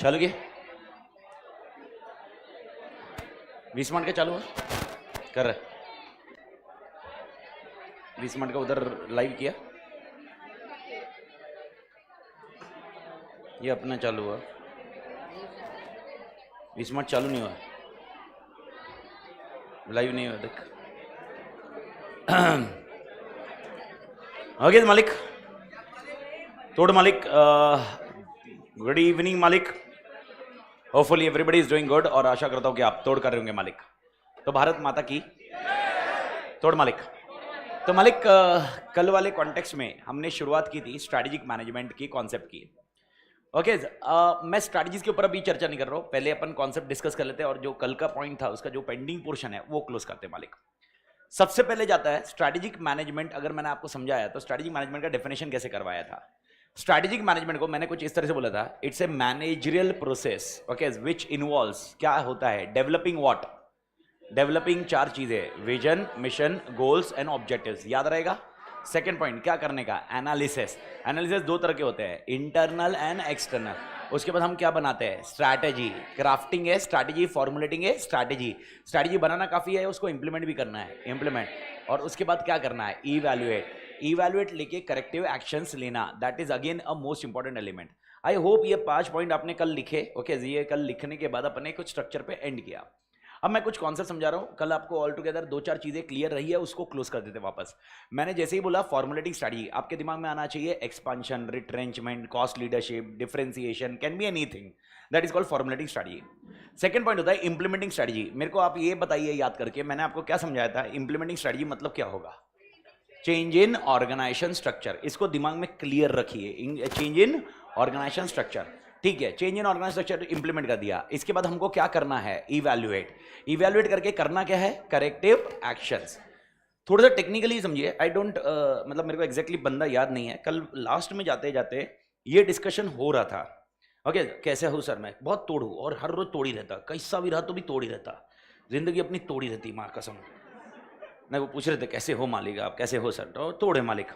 चालू किया 20 मिनट का चालू हुआ कर रहे 20 मिनट का उधर लाइव किया ये अपना चालू हुआ 20 मिनट चालू नहीं हुआ लाइव नहीं हुआ देख ओके मालिक तोड़ मालिक गुड इवनिंग मालिक hopefully everybody is doing good और आशा करता हूं कि आप तोड़ कर रहे होंगे मालिक। तो भारत माता की तोड़ मालिक। तो मालिक कल वाले कॉन्टेक्स्ट में हमने शुरुआत की थी स्ट्रैटेजिक मैनेजमेंट की कॉन्सेप्ट की। ओके मैं स्ट्रैटेजीज के ऊपर अभी चर्चा नहीं कर रहा हूं, पहले अपन कॉन्सेप्ट डिस्कस कर लेते हैं और जो कल का पॉइंट था उसका जो पेंडिंग पोर्शन है वो क्लोज करते हैं मालिक। सबसे पहले जाता है स्ट्रैटेजिक मैनेजमेंट। अगर मैंने आपको समझाया तो स्ट्रैटेजिक मैनेजमेंट का डेफिनेशन कैसे करवाया था। स्ट्रैटेजिक मैनेजमेंट को मैंने कुछ इस तरह से बोला था, it's a managerial process okay which involves क्या होता है डेवलपिंग व्हाट, डेवलपिंग 4 चीजें vision mission goals and objectives याद रहेगा। सेकंड पॉइंट क्या करने का एनालिसिस। एनालिसिस 2 तरह के होते हैं इंटरनल एंड एक्सटर्नल। उसके बाद हम क्या बनाते हैं स्ट्रैटेजी, क्राफ्टिंग है स्ट्रैटेजी, फॉर्मुलेटिंग है स्ट्रैटेजी। स्ट्रैटेजी बनाना काफी है, उसको इंप्लीमेंट भी करना है इंप्लीमेंट। और उसके बाद क्या करना है इवैल्यूएट, इवैल्यूएट लेके करेक्टिव एक्शंस लेना, that is again a most important element. I hope ये 5 पॉइंट आपने कल लिखे ओके ये कल लिखने के बाद अपने कुछ स्ट्रक्चर पे एंड किया। अब मैं कुछ कॉन्सेप्ट समझा रहा हूं, कल आपको ऑल टुगेदर 2-4 चीजें क्लियर रही है उसको क्लोज कर देते वापस। मैंने जैसे ही बोला फॉर्मुलेटिंग स्ट्रैटेजी आपके दिमाग में आना चाहिए expansion, retrenchment, cost leadership, differentiation, can be anything, that is called formulating strategy. Second point होता है इंप्लीमेंटिंग स्ट्रैटेजी। मेरे को आप ये बताइए याद करके मैंने आपको क्या समझाया था, इंप्लीमेंटिंग स्ट्रैटेजी मतलब क्या होगा, चेंज इन ऑर्गेनाइजेशन स्ट्रक्चर। इसको दिमाग में क्लियर रखिए, चेंज इन ऑर्गेनाइजेशन स्ट्रक्चर। ठीक है change in organisation structure implement कर दिया, इसके बाद हमको क्या करना है इवैल्यूएट, इवैल्यूएट करके करना क्या है करेक्टिव एक्शंस। थोड़ा सा टेक्निकली समझिए, आई डोंट मतलब मेरे को एग्जैक्टली बंदा याद नहीं है, कल लास्ट में जाते जाते ये डिस्कशन हो रहा था ओके कैसे हूँ सर मैं बहुत तोड़ हूँ और हर रोज तोड़ ही रहता, कैसा भी रहा तो भी तोड़ ही रहता, जिंदगी अपनी तोड़ ही रहती माँ कसम। मैं वो पूछ रहे थे कैसे हो मालिक आप कैसे हो सर, तो तोड़े मालिक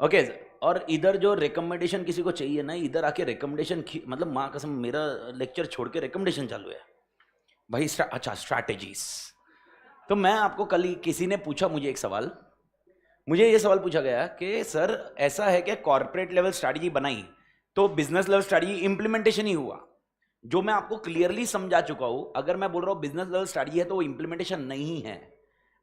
ओके। और इधर जो रिकमेंडेशन किसी को चाहिए ना इधर आके रिकमेंडेशन मतलब माँ कसम मेरा लेक्चर छोड़ के रिकमेंडेशन चालू है भाई अच्छा स्ट्रैटेजीज। तो मैं आपको कल ही किसी ने पूछा मुझे एक सवाल, मुझे ये सवाल पूछा गया कि सर ऐसा है कि कॉर्पोरेट लेवल स्ट्रैटेजी बनाई तो बिजनेस लेवल स्ट्रैटेजी इंप्लीमेंटेशन ही हुआ। जो मैं आपको क्लियरली समझा चुका हूं, अगर मैं बोल रहा हूं बिजनेस लेवल स्ट्रैटेजी है तो वो इंप्लीमेंटेशन नहीं है।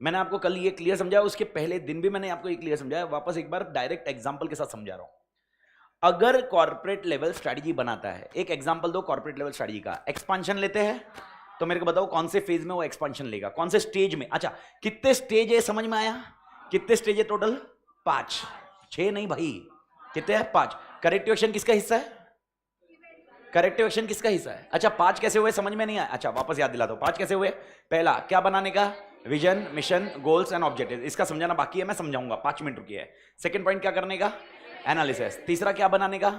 मैंने आपको कल ये क्लियर समझाया, उसके पहले दिन भी मैंने आपको ये क्लियर समझाया, वापस एक बार डायरेक्ट एग्जांपल के साथ समझा रहा हूं। अगर कॉर्पोरेट लेवल स्ट्रैटेजी बनाता है, एक एग्जांपल दो कॉर्पोरेट लेवल स्ट्रैटेजी का, एक्सपांशन लेते हैं तो मेरे को बताओ कौन से फेज में वो एक्सपांशन लेगा, कौन से स्टेज में। अच्छा कितने स्टेज है समझ में आया, कितने स्टेज है टोटल 5, 6 नहीं भाई कितने हैं 5। करेक्टिव एक्शन किसका हिस्सा है, करेक्टिव एक्शन किसका हिस्सा है। अच्छा 5 कैसे हुए समझ में नहीं आया, अच्छा वापस याद दिला दो 5 कैसे हुए। पहला क्या बनाने का vision mission goals and objective, इसका समझाना बाकी है मैं समझाऊंगा 5 मिनट रुकी है। सेकंड पॉइंट क्या करने का एनालिसिस, तीसरा क्या बनाने का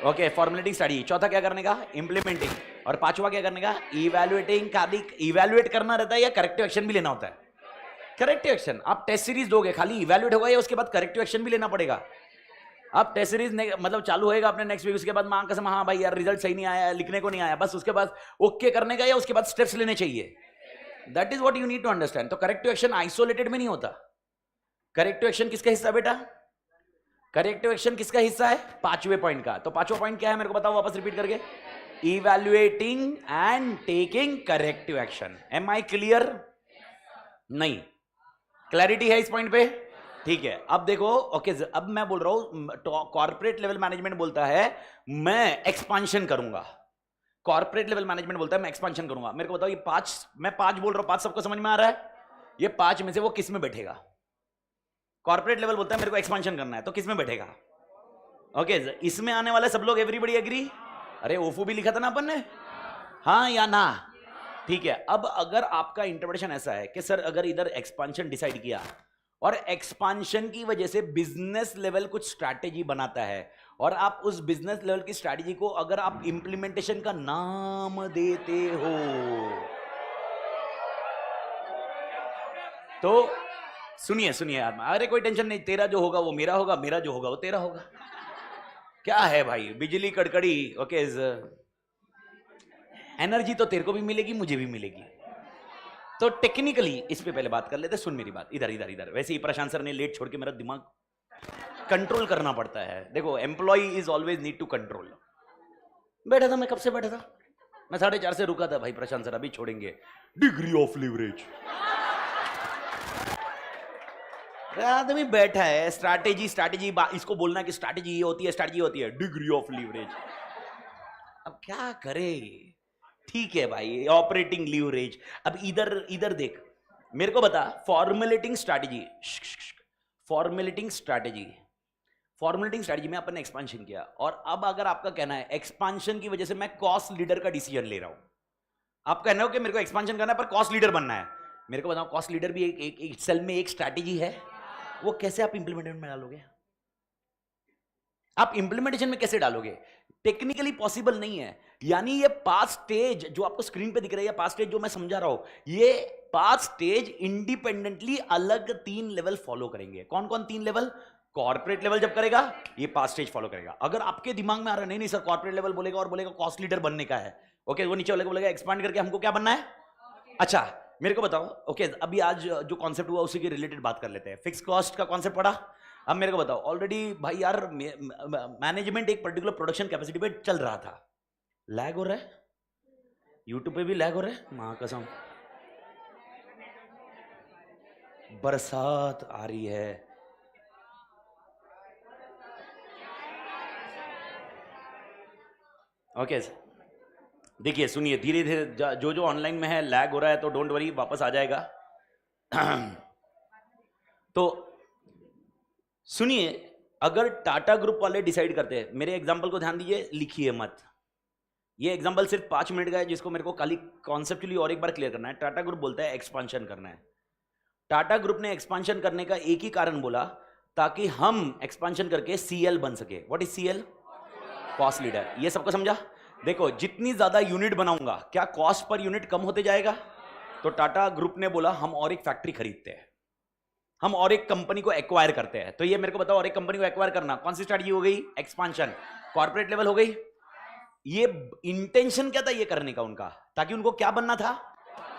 ओके फॉर्मुलेटिंग स्टडी, चौथा क्या करने का इंप्लीमेंटिंग, और पांचवा क्या करने का इवैल्यूएटिंग। इवैल्यूएट करना रहता है या करेक्टिव एक्शन भी लेना होता है, करेक्टिव एक्शन। आप टेस्ट सीरीज दोगे खाली इवैल्यूएट होगा या उसके बाद करेक्टिव एक्शन भी लेना पड़ेगा। आप टेस्ट सीरीज मतलब चालू होएगा अपने नेक्स्ट वीक, उसके बाद मां कसम हाँ भाई यार रिजल्ट सही नहीं आया लिखने को नहीं आया, बस उसके बाद ओके करने का या उसके बाद स्टेप्स लेने चाहिए, that is what you need to understand. तो करेक्टिव एक्शन आइसोलेटेड में नहीं होता। करेक्टिव एक्शन किसका हिस्सा बेटा, करेक्टिव एक्शन किसका हिस्सा है 5वें पॉइंट का। तो 5वां पॉइंट क्या है मेरे को बताओ वापस रिपीट करके, evaluating and taking corrective action. Am I clear, नहीं क्लैरिटी है इस पॉइंट पे, ठीक है। अब देखो ओके अब मैं बोल रहा हूं कॉर्पोरेट लेवल मैनेजमेंट बोलता है मैं एक्सपांशन करूंगा, कॉर्पोरेट लेवल मैनेजमेंट बोलता है मैं एक्सपांशन करूंगा। मेरे को बताओ ये 5 मैं 5 बोल रहा हूं, 5 सबको समझ में आ रहा है, ये 5 में से वो किस में बैठेगा। कॉर्पोरेट लेवल बोलता है मेरे को एक्सपांशन करना है तो किस में बैठेगा ओके इसमें आने वाले सब लोग एवरीबॉडी एग्री। अरे ओफो भी लिखा था ना अपन ने, हाँ या ना, ठीक है। अब अगर आपका इंटरप्रिटेशन ऐसा है कि सर अगर इधर एक्सपांशन डिसाइड किया और एक्सपांशन की वजह से बिजनेस लेवल कुछ स्ट्रैटेजी बनाता है और आप उस बिजनेस लेवल की स्ट्रैटेजी को अगर आप इंप्लीमेंटेशन का नाम देते हो तो सुनिए सुनिए यार, अरे कोई टेंशन नहीं, तेरा जो होगा वो मेरा होगा, मेरा जो होगा वो तेरा होगा। क्या है भाई, बिजली कड़कड़ी, ओके। एनर्जी तो तेरे को भी मिलेगी, मुझे भी मिलेगी। तो टेक्निकली इस पे पहले बात कर लेते। सुन मेरी बात, इधर इधर इधर। वैसे ही प्रशांत सर ने लेट छोड़ के मेरा दिमाग कंट्रोल करना पड़ता है। देखो, employee is always need to control. बैठा था मैं, कब से बैठा था मैं, 4:30 से रुका था भाई। प्रशांत सर अभी छोड़ेंगे, डिग्री ऑफ लिवरेज। आदमी बैठा है, स्ट्रैटेजी स्ट्रैटेजी, इसको बोलना कि स्ट्रैटेजी ये होती है, स्ट्रैटेजी होती है, डिग्री ऑफ लिवरेज। अब क्या करे, ठीक है भाई, ऑपरेटिंग लीवरेज। अब इधर इधर देख, मेरे को बता, formulating strategy, formulating strategy, formulating strategy में अपन ने एक्सपांशन किया, और अब अगर आपका कहना है एक्सपांशन की वजह से मैं कॉस्ट लीडर का डिसीजन ले रहा हूं, आप कहना हो कि मेरे को एक्सपांशन करना है पर कॉस्ट लीडर बनना है, मेरे को बताओ, कॉस्ट लीडर भी एक सेल में एक स्ट्रैटेजी है, वो कैसे आप इंप्लीमेंटेशन में डालोगे? आप इंप्लीमेंटेशन में कैसे डालोगे? टेक्निकली पॉसिबल नहीं है। यानी ये 5 स्टेज जो आपको स्क्रीन पे दिख रहे हैं, 5 स्टेज जो मैं समझा रहा हूं, ये 5 स्टेज इंडिपेंडेंटली अलग 3 लेवल फॉलो करेंगे। कौन कौन 3 लेवल? कॉर्पोरेट लेवल जब करेगा ये 5 स्टेज फॉलो करेगा। अगर आपके दिमाग में आ रहा है नहीं नहीं सर कॉर्पोरेट लेवल बोलेगा और बोलेगा कॉस्ट लीडर बनने का है, ओके, वो नीचे वाले को बोलेगा एक्सपांड करके हमको क्या बनना है? अच्छा मेरे को बताओ, ओके, अभी आज जो कॉन्सेप्ट हुआ उसी के रिलेटेड बात कर लेते हैं। फिक्स कॉस्ट का कॉन्सेप्ट पढ़ा। अब मेरे को बताओ, ऑलरेडी भाई यार मैनेजमेंट एक पर्टिकुलर प्रोडक्शन कैपेसिटी पे चल रहा था, लैग हो रहा है, यूट्यूब पे भी लैग हो रहा है, मां कसम, बरसात आ रही है। ओके देखिए सुनिए, धीरे धीरे जो जो ऑनलाइन में है लैग हो रहा है तो डोंट वरी, वापस आ जाएगा। तो सुनिए, अगर टाटा ग्रुप वाले डिसाइड करते हैं, मेरे एग्जांपल को ध्यान दीजिए, लिखिए मत, ये एग्जांपल सिर्फ 5 मिनट का है जिसको मेरे को खाली कॉन्सेप्चुअली और एक बार क्लियर करना है। टाटा ग्रुप बोलता है एक्सपांशन करना है। टाटा ग्रुप ने एक्सपांशन करने का एक ही कारण बोला, ताकि हम एक्सपांशन करके सीएल बन सके। What is CL? Cost leader. ये सबको समझा? देखो, जितनी ज्यादा यूनिट बनाऊंगा क्या कॉस्ट पर यूनिट कम होते जाएगा? तो टाटा ग्रुप ने बोला हम और एक फैक्ट्री खरीदते हैं, हम और एक कंपनी को एक्वायर करते हैं। तो ये मेरे को बताओ, और एक कंपनी को एक्वायर करना कौन सी स्ट्रैटेजी हो गई? एक्सपांशन। कॉर्पोरेट लेवल हो गई। ये इंटेंशन क्या था ये करने का उनका? ताकि उनको क्या बनना था?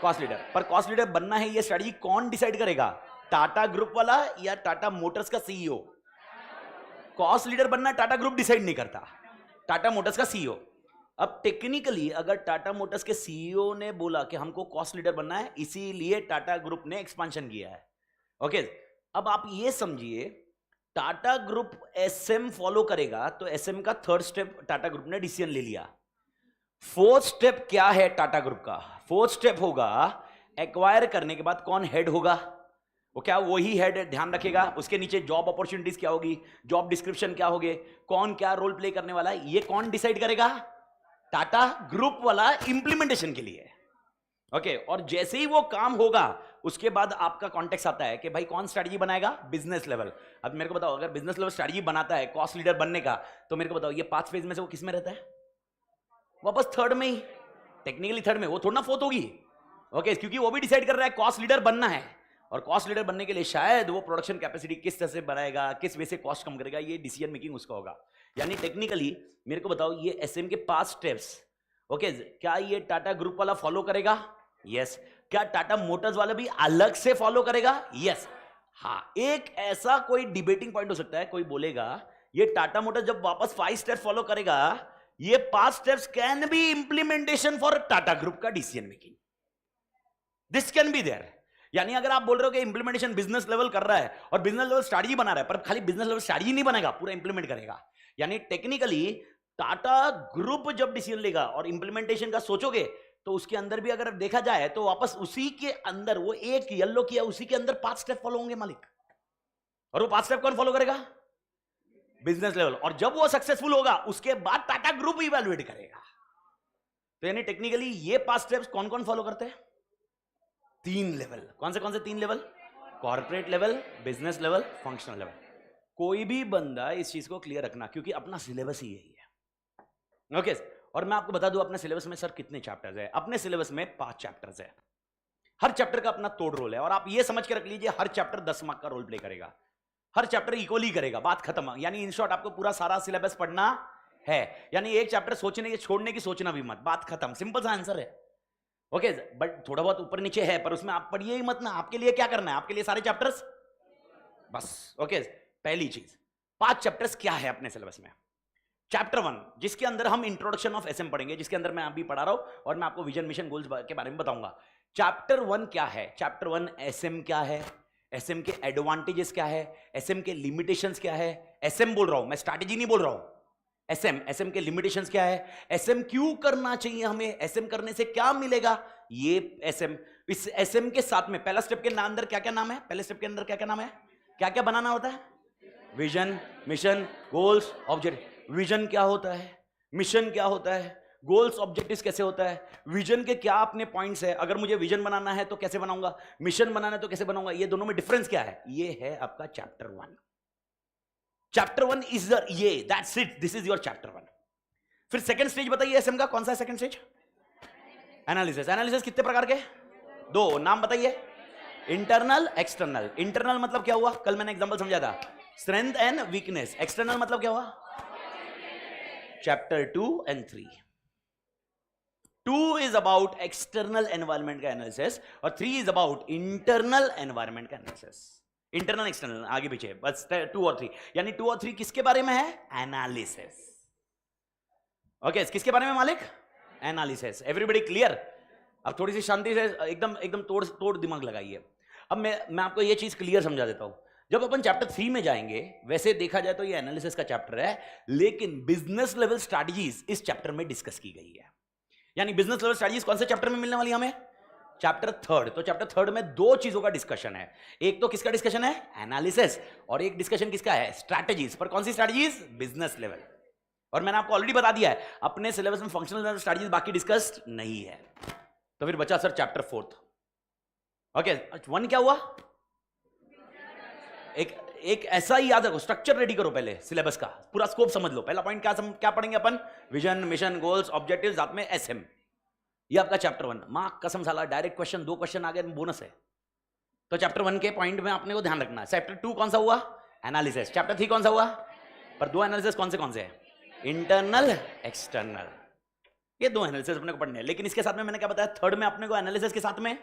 Cost leader. पर कॉस्ट लीडर बनना है, ये स्ट्रैटेजी कौन डिसाइड करेगा? टाटा ग्रुप वाला या टाटा मोटर्स का सीईओ? कॉस्ट लीडर बनना टाटा ग्रुप डिसाइड नहीं करता, टाटा मोटर्स का सीईओ। अब टेक्निकली अगर टाटा मोटर्स के सीईओ ने बोला कि हमको कॉस्ट लीडर बनना है, इसीलिए टाटा ग्रुप ने एक्सपांशन किया है। ओके, अब आप ये समझिए, टाटा ग्रुप एसएम फॉलो करेगा तो एसएम का 3rd स्टेप टाटा ग्रुप ने डिसीजन ले लिया। 4th स्टेप क्या है टाटा ग्रुप का? 4th स्टेप होगा, एक्वायर करने के बाद कौन हेड होगा? वो क्या वही हेड ध्यान रखेगा? उसके नीचे जॉब अपॉर्चुनिटीज क्या होगी, जॉब डिस्क्रिप्शन क्या होगे, कौन क्या रोल प्ले करने वाला है, ये कौन डिसाइड करेगा? टाटा ग्रुप वाला इंप्लीमेंटेशन के लिए। ओके, और जैसे ही वो काम होगा उसके बाद आपका कॉन्टेक्स्ट आता है कि भाई कौन स्ट्रैटेजी बनाएगा? Business level. अब मेरे को बताओ, अगर बिजनेस लेवल स्ट्रैटेजी बनाता है कॉस्ट लीडर बनने का, तो मेरे को बताओ ये 5 फेज में से वो किस में रहता है? वापस 3rd में ही, टेक्निकली 3rd में, वो थोड़ा ना 4th होगी। ओके, क्योंकि वो भी डिसाइड कर रहा है कॉस्ट लीडर बनना है, और कॉस्ट लीडर बनने के लिए शायद वो प्रोडक्शन कैपेसिटी किस तरह से बनाएगा, किस वे से कॉस्ट कम करेगा, ये डिसीजन मेकिंग उसका होगा। यानी टेक्निकली मेरे को बताओ, ये एसएम के 5 स्टेप्स, ओके, क्या ये टाटा ग्रुप वाला फॉलो करेगा? यस। क्या टाटा मोटर्स वाला भी अलग से फॉलो करेगा? यस। हाँ, एक ऐसा कोई डिबेटिंग पॉइंट हो सकता है, कोई बोलेगा ये टाटा मोटर्स जब वापस 5 स्टेप्स फॉलो करेगा, ये 5 steps can be implementation for Tata group का decision making, this can be there. यानी अगर आप बोल रहे हो कि इंप्लीमेंटेशन बिजनेस लेवल कर रहा है और बिजनेस लेवल स्ट्रैटेजी बना रहा है, पर खाली बिजनेस लेवल स्ट्रैटेजी नहीं बनेगा, पूरा इंप्लीमेंट करेगा। यानी टेक्निकली टाटा ग्रुप जब डिसीजन लेगा और इंप्लीमेंटेशन का सोचोगे, तो उसके अंदर भी अगर देखा जाए तो वापस उसी के अंदर वो एक येलो किया, उसी के अंदर 5 स्टेप फॉलो होंगे मालिक। और वो 5 स्टेप कौन फॉलो करेगा? Business level. और जब वो सक्सेसफुल होगा उसके बाद टाटा ग्रुप इवैल्यूएट करेगा। तो यानी टेक्निकली ये 5 स्टेप्स कौन कौन फॉलो करते हैं? 3 लेवल। कौन से 3 level? Corporate level, business level, functional level. कोई भी बंदा इस चीज को क्लियर रखना, क्योंकि अपना सिलेबस ही यही है। ओके, और मैं आपको बता दूं अपने सिलेबस में सर कितने चैप्टर्स है। अपने सिलेबस में 5 चैप्टर्स है, हर चैप्टर का अपना तोड़ रोल है, और आप ये समझ के रख लीजिए हर चैप्टर 10 मार्क का रोल प्ले करेगा। हर चैप्टर इक्वली करेगा, बात खत्म। यानी इन शॉर्ट आपको पूरा सारा सिलेबस पढ़ना है, यानी एक चैप्टर सोचने के छोड़ने की सोचना भी मत, बात खत्म, सिंपल सा आंसर है। ओके, बट थोड़ा बहुत ऊपर नीचे है, पर उसमें आप पढ़िए ही मत ना। आपके लिए क्या करना है, आपके लिए सारे चैप्टर्स बस। ओके, पहली चीज 5 चैप्टर्स क्या है अपने सिलेबस में। चैप्टर 1 जिसके अंदर हम इंट्रोडक्शन ऑफ एसएम पढ़ेंगे, जिसके अंदर मैं अभी पढ़ा रहा हूं और मैं आपको विजन मिशन गोल्स के बारे में बताऊंगा। चैप्टर 1 क्या है, चैप्टर 1 एसएम क्या है, एसएम के एडवांटेजेस क्या है, एसएम के लिमिटेशंस क्या है। एसएम बोल रहा हूं मैं, स्ट्रैटेजी नहीं बोल रहा हूं। एसएम, एसएम के लिमिटेशंस क्या है, एसएम क्यों करना चाहिए हमें, एसएम करने से क्या मिलेगा, ये एसएम। इस एसएम के साथ में पहला स्टेप के अंदर क्या क्या नाम है, पहले स्टेप के अंदर क्या क्या नाम है, क्या क्या बनाना होता है, vision, mission, goals, objective. Vision क्या होता है, मिशन क्या होता है, गोल्स ऑब्जेक्टिव्स कैसे होता है, विजन के क्या अपने पॉइंट्स है, अगर मुझे विजन बनाना है तो कैसे बनाऊंगा, मिशन बनाना है तो कैसे बनाऊंगा, ये दोनों में डिफरेंस क्या है, ये है आपका चैप्टर 1। चैप्टर 1 इज ये, that's it, this is your chapter 1। फिर सेकंड स्टेज बताइए एसएम का कौन सा है, सेकंड स्टेज एनालिसिस। एनालिसिस कितने प्रकार के, 2 नाम बताइए, इंटरनल, एक्सटर्नल। इंटरनल मतलब क्या हुआ, कल मैंने एग्जांपल समझा था, स्ट्रेंथ एंड वीकनेस। एक्सटर्नल मतलब क्या हुआ, chapter 2 and 3। 2 is about external environment का एनालिसिस और 3 इज अबाउट इंटरनल एनवायरनमेंट का एनालिसिस। इंटरनल एक्सटर्नल आगे पीछे बस 2 और 3, यानी 2 और 3 किसके बारे में है, एनालिसिस। ओके, किसके बारे में मालिक, एनालिसिस। Everybody clear. अब थोड़ी सी शांति से एकदम एकदम तोड़ दिमाग लगाइए। अब मैं आपको ये चीज क्लियर समझा देता हूं। जब अपन चैप्टर 3 में जाएंगे, वैसे देखा जाए तो ये एनालिसिस का चैप्टर है, लेकिन बिजनेस लेवल स्ट्रैटेजीज इस चैप्टर में डिस्कस की गई है। यानी बिजनेस लेवल स्ट्रैटेजीज कौन से चैप्टर में मिलने वाली हमें, चैप्टर 3। तो चैप्टर 3 में 2 चीजों का डिस्कशन है। एक तो किसका डिस्कशन है, एनालिसिस, और एक डिस्कशन किसका है, स्ट्रैटेजीज। पर कौन सी स्ट्रैटेजीज, बिजनेस लेवल। और मैंने आपको ऑलरेडी बता दिया है अपने सिलेबस में फंक्शनल स्ट्रैटेजीज बाकी डिस्कस्ड नहीं है। तो फिर बचा सर चैप्टर 4। ओके, 1 क्या हुआ, एक ऐसा ही याद रखो, स्ट्रक्चर रेडी करो पहले, सिलेबस का पूरा स्कोप समझ लो। पहला पॉइंट क्या पढ़ेंगे अपन, विजन, मिशन, गोल्स, ऑब्जेक्टिव्स, साथ में एसएम। ये आपका चैप्टर 1। मां कसम साला डायरेक्ट क्वेश्चन, 2 क्वेश्चन आ गए, बोनस है। तो चैप्टर 1 के पॉइंट में आपने को ध्यान रखना है। चैप्टर 2 कौन सा हुआ, एनालिसिस। चैप्टर 3 कौन सा हुआ, पर 2 एनालिसिस कौन से हैं, इंटरनल, एक्सटर्नल। ये 2 एनालिसिस अपने को पढ़ने हैं। लेकिन इसके साथ में मैंने क्या बताया, 3rd में अपने को एनालिसिस के साथ में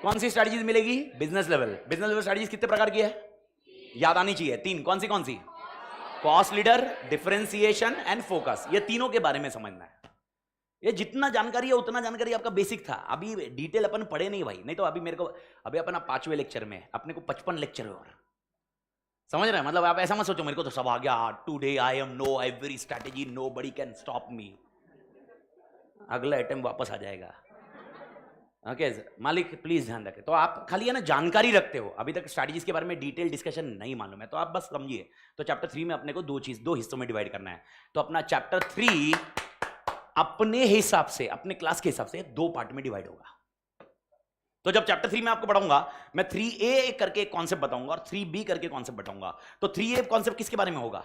कौन सी स्ट्रैटेजीज मिलेगी, business level. Business level strategies कितने प्रकार की है, याद आनी चाहिए, 3। कौन सी, cost leader, differentiation and focus. ये तीनों के बारे में समझना है। ये जितना जानकारी है उतना जानकारी आपका बेसिक था, अभी डिटेल अपन पढ़े नहीं भाई। नहीं तो अभी मेरे को, अभी अपन 5वें लेक्चर में, अपने को 55 लेक्चर है और, समझ रहे हैं। मतलब आप ऐसा मत सोचो मेरे को तो सब आ गया, today I am know every strategy, nobody can stop me. अगला आइटम वापस आ जाएगा। ओके मालिक प्लीज ध्यान रखें। तो आप खाली है ना जानकारी रखते हो, अभी तक स्ट्रैटेजीज के बारे में डिटेल डिस्कशन नहीं मालूम है, तो आप बस समझिए। तो चैप्टर 3 में अपने को 2 हिस्सों में डिवाइड करना है। तो अपना चैप्टर 3 अपने हिसाब से, अपने क्लास के हिसाब से 2 पार्ट में डिवाइड होगा। तो जब चैप्टर 3 में आपको पढ़ाऊंगा, मैं 3A करके कॉन्सेप्ट बताऊंगा और 3B करके कॉन्सेप्ट बताऊंगा। तो 3A कॉन्सेप्ट किसके बारे में होगा,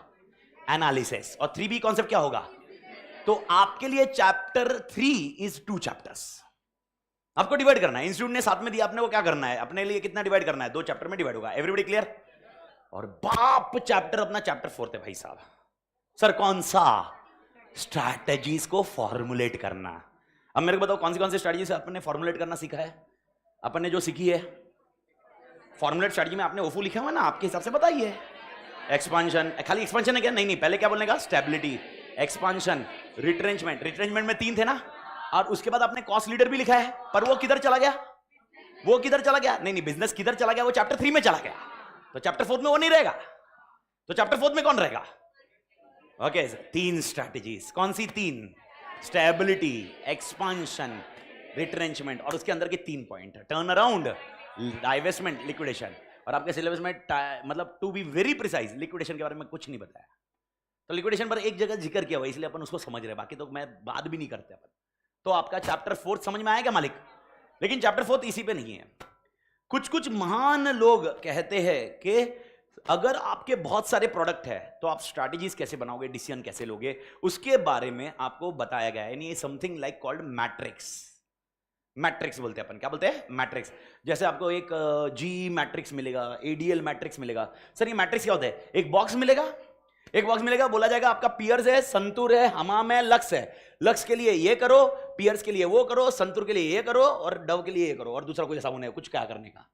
एनालिसिस, और 3B कॉन्सेप्ट क्या होगा। तो आपके लिए चैप्टर 3 इज 2 चैप्टर्स। आपको डिवाइड करना है, इंस्टीट्यूट ने साथ में दिया, आपने को क्या करना है, अपने लिए कितना डिवाइड करना है, 2 चैप्टर में डिवाइड होगा। Everybody clear. और बाप चैप्टर अपना चैप्टर 4 है भाई साहब। सर कौन सा, स्ट्रैटेजीज को फॉर्मुलेट करना। अब मेरे को बताओ कौन सी स्ट्रैटेजी आपने फॉर्मुलेट करना सीखा है, अपन ने जो सीखी है। फॉर्मुलेट स्ट्रैटेजी में आपने ओफू लिखा हुआ ना, आपके हिसाब से बताइए। एक्सपांशन, खाली एक्सपांशन है क्या, नहीं पहले क्या बोलने का, स्टेबिलिटी, एक्सपांशन, रिट्रेंचमेंट। रिट्रेंचमेंट में 3 थे ना, और उसके बाद आपने कॉस्ट लीडर भी लिखा है, पर वो किधर चला गया, नहीं बिजनेस किधर चला गया, वो चैप्टर 3 में चला गया। तो चैप्टर 4 में वो नहीं रहेगा, तो चैप्टर 4 में कौन रहेगा। ओके 3 स्ट्रैटेजीज, कौन सी 3, स्टेबिलिटी, एक्सपांशन, रिट्रेंचमेंट, और उसके अंदर के 3 point, turn around, divestment, liquidation. और आपके सिलेबस में मतलब to be very precise, liquidation के बारे में कुछ नहीं बताया। तो लिक्विडेशन पर एक जगह जिक्र किया हुआ, इसलिए अपन उसको समझ रहे, बाकी तो मैं बात भी नहीं करते अपन। तो आपका चैप्टर 4 समझ में आएगा मालिक। लेकिन चैप्टर 4 इसी पे नहीं है। कुछ महान लोग कहते हैं कि अगर आपके बहुत सारे प्रोडक्ट है तो आप स्ट्रैटेजीज कैसे बनाओगे, डिसीजन कैसे लोगे, उसके बारे में आपको बताया गया है। यानी something like called matrix. Matrix बोलते हैं अपन, क्या बोलते हैं? मैट्रिक्स। जैसे आपको एक जी मैट्रिक्स मिलेगा, एडीएल मैट्रिक्स मिलेगा। सर ये मैट्रिक्स क्या होता है? एक बॉक्स मिलेगा, एक बॉक्स मिलेगा, बोला जाएगा आपका पियर्स है, संतुर है, हमाम है, लक्स है। लक्स के लिए ये करो, पियर्स के लिए वो करो, संतुर के लिए ये करो, और डव के लिए ये करो, और दूसरा कोई साबुन है कुछ क्या करने का,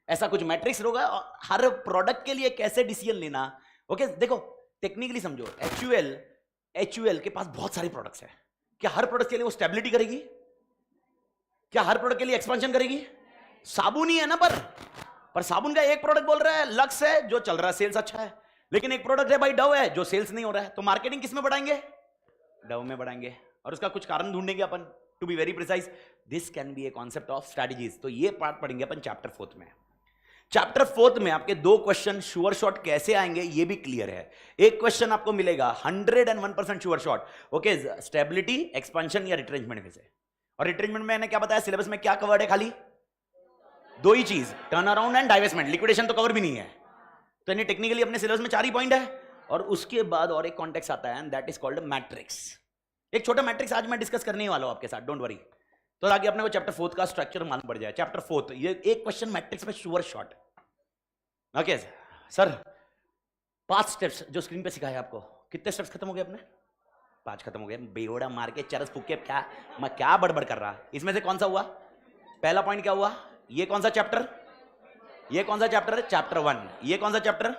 ऐसा कुछ मैट्रिक्स होगा। और हर प्रोडक्ट के लिए कैसे डिसीजन लेना। ओके देखो टेक्निकली समझो, एचयूएल के पास बहुत सारे प्रोडक्ट्स है। क्या हर प्रोडक्ट के लिए वो स्टेबिलिटी करेगी? क्या हर प्रोडक्ट के लिए एक्सपेंशन करेगी? साबुन ही है ना, पर साबुन का एक प्रोडक्ट बोल रहा है लक्स है जो चल रहा है, सेल्स अच्छा है, लेकिन एक प्रोडक्ट है भाई डव है जो सेल्स नहीं हो रहा है, तो मार्केटिंग किस में बढ़ाएंगे? डव में बढ़ाएंगे, और उसका कुछ कारण ढूंढेंगे अपन। To be very precise, this can be a concept of strategies. तो ये पार्ट पढ़ेंगे अपन चैप्टर 4 में। चैप्टर 4 में आपके 2 क्वेश्चन श्योर शॉट कैसे आएंगे ये भी क्लियर है। एक क्वेश्चन आपको मिलेगा 101% sure shot, okay, stability, expansion या रिट्रेंचमेंट में से। और रिट्रेंचमेंट में मैंने क्या बताया, सिलेबस में क्या कवर्ड है? खाली 2 ही चीज, turn around and divestment. Liquidation तो कवर भी नहीं है, तो यानी टेक्निकली अपने सिलेबस में 4 ही पॉइंट है। और उसके बाद और एक कॉन्टेक्स्ट आता है, and that is called matrix. एक छोटा मैट्रिक्स आज मैं डिस्कस करने वाला हूं आपके साथ, डोंट वरी। तो ताकि अपने को चैप्टर 4 का स्ट्रक्चर मालूम पड़ जाए। चैप्टर 4 ये एक क्वेश्चन मैट्रिक्स में sure shot. Okay sir, 5 steps जो स्क्रीन पे सिखाया आपको, कितने स्टेप्स खत्म हो गए अपने? 5 खत्म हो गए। बेहोड़ा मार के चरस फूक के क्या बड़बड़ कर रहा? इसमें से कौन सा हुआ? पहला पॉइंट क्या हुआ? ये कौन सा चैप्टर? ये कौन सा चैप्टर है? चैप्टर 1। ये कौन सा चैप्टर?